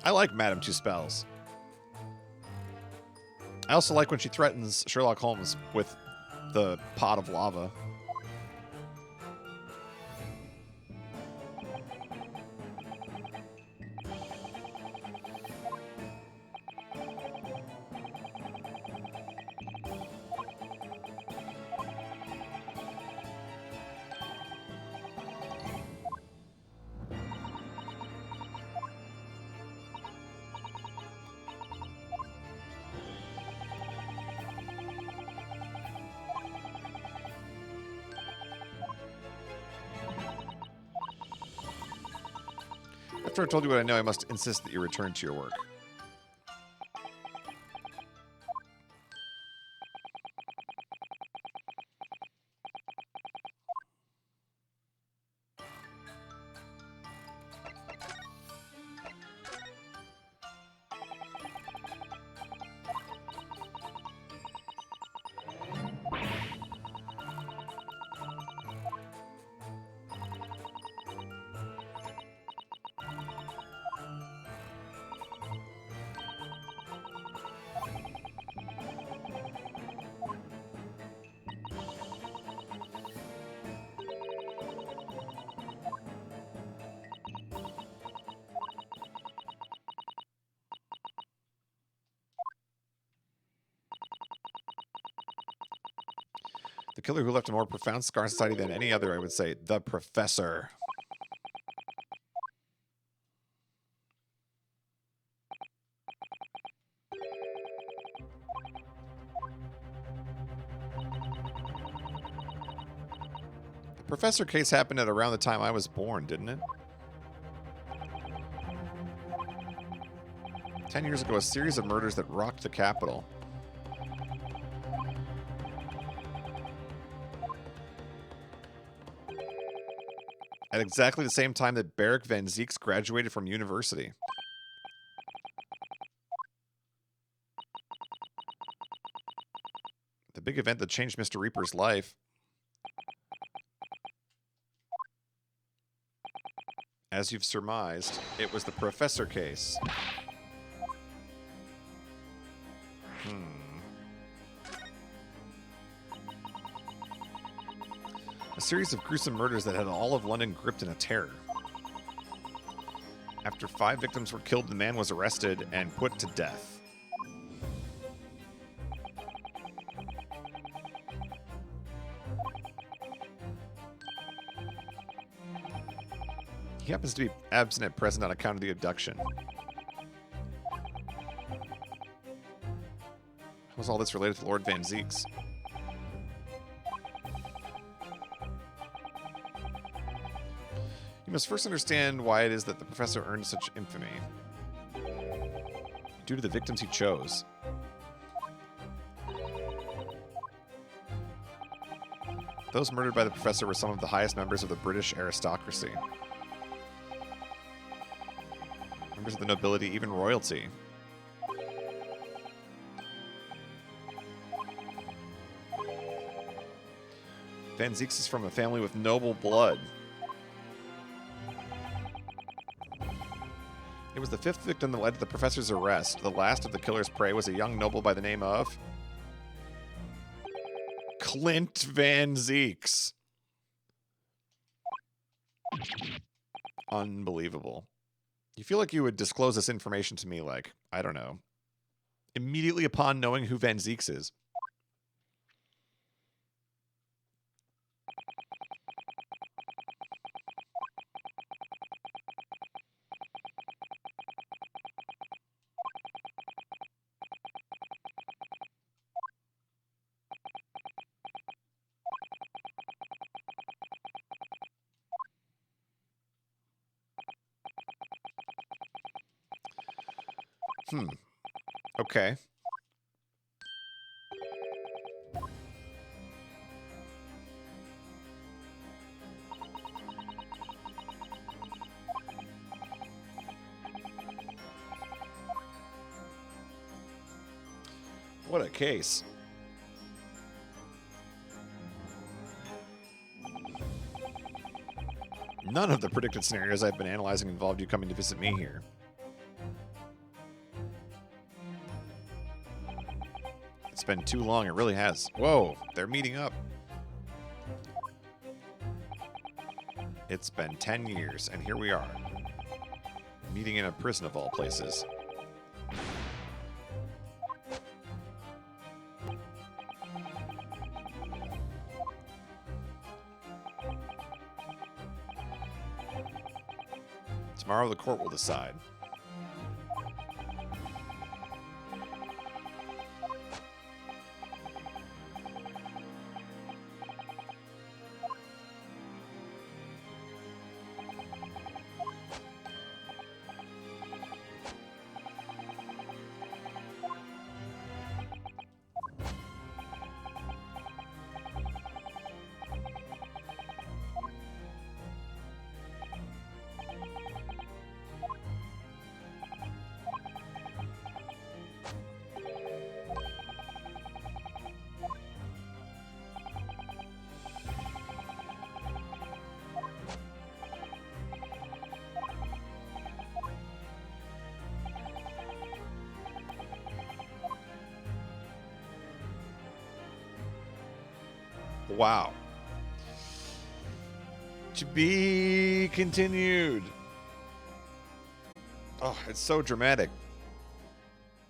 I like Madame Two Spells. I also like when she threatens Sherlock Holmes with the pot of lava. After I told you what I know, I must insist that you return to your work. The killer who left a more profound scar in society than any other, I would say. The Professor. The Professor case happened at around the time I was born, didn't it? 10 years ago, a series of murders that rocked the capital. At exactly the same time that Beric Van Zieks graduated from university. The big event that changed Mr. Reaper's life. As you've surmised, it was the Professor case. A series of gruesome murders that had all of London gripped in a terror. After 5 victims were killed, the man was arrested and put to death. He happens to be absent at present on account of the abduction. How was all this related to Lord Van Zieks? You must first understand why it is that the Professor earned such infamy. Due to the victims he chose. Those murdered by the Professor were some of the highest members of the British aristocracy. Members of the nobility, even royalty. Van Zieks is from a family with noble blood. It was the 5th victim that led to the Professor's arrest. The last of the killer's prey was a young noble by the name of Clint Van Zieks. Unbelievable. You feel like you would disclose this information to me like, I don't know, immediately upon knowing who Van Zieks is. Okay. What a case. None of the predicted scenarios I've been analyzing involved you coming to visit me here. It's been too long, it really has. Whoa, they're meeting up. It's been 10 years, and here we are. Meeting in a prison of all places. Tomorrow the court will decide. Wow. To be continued. Oh, it's so dramatic.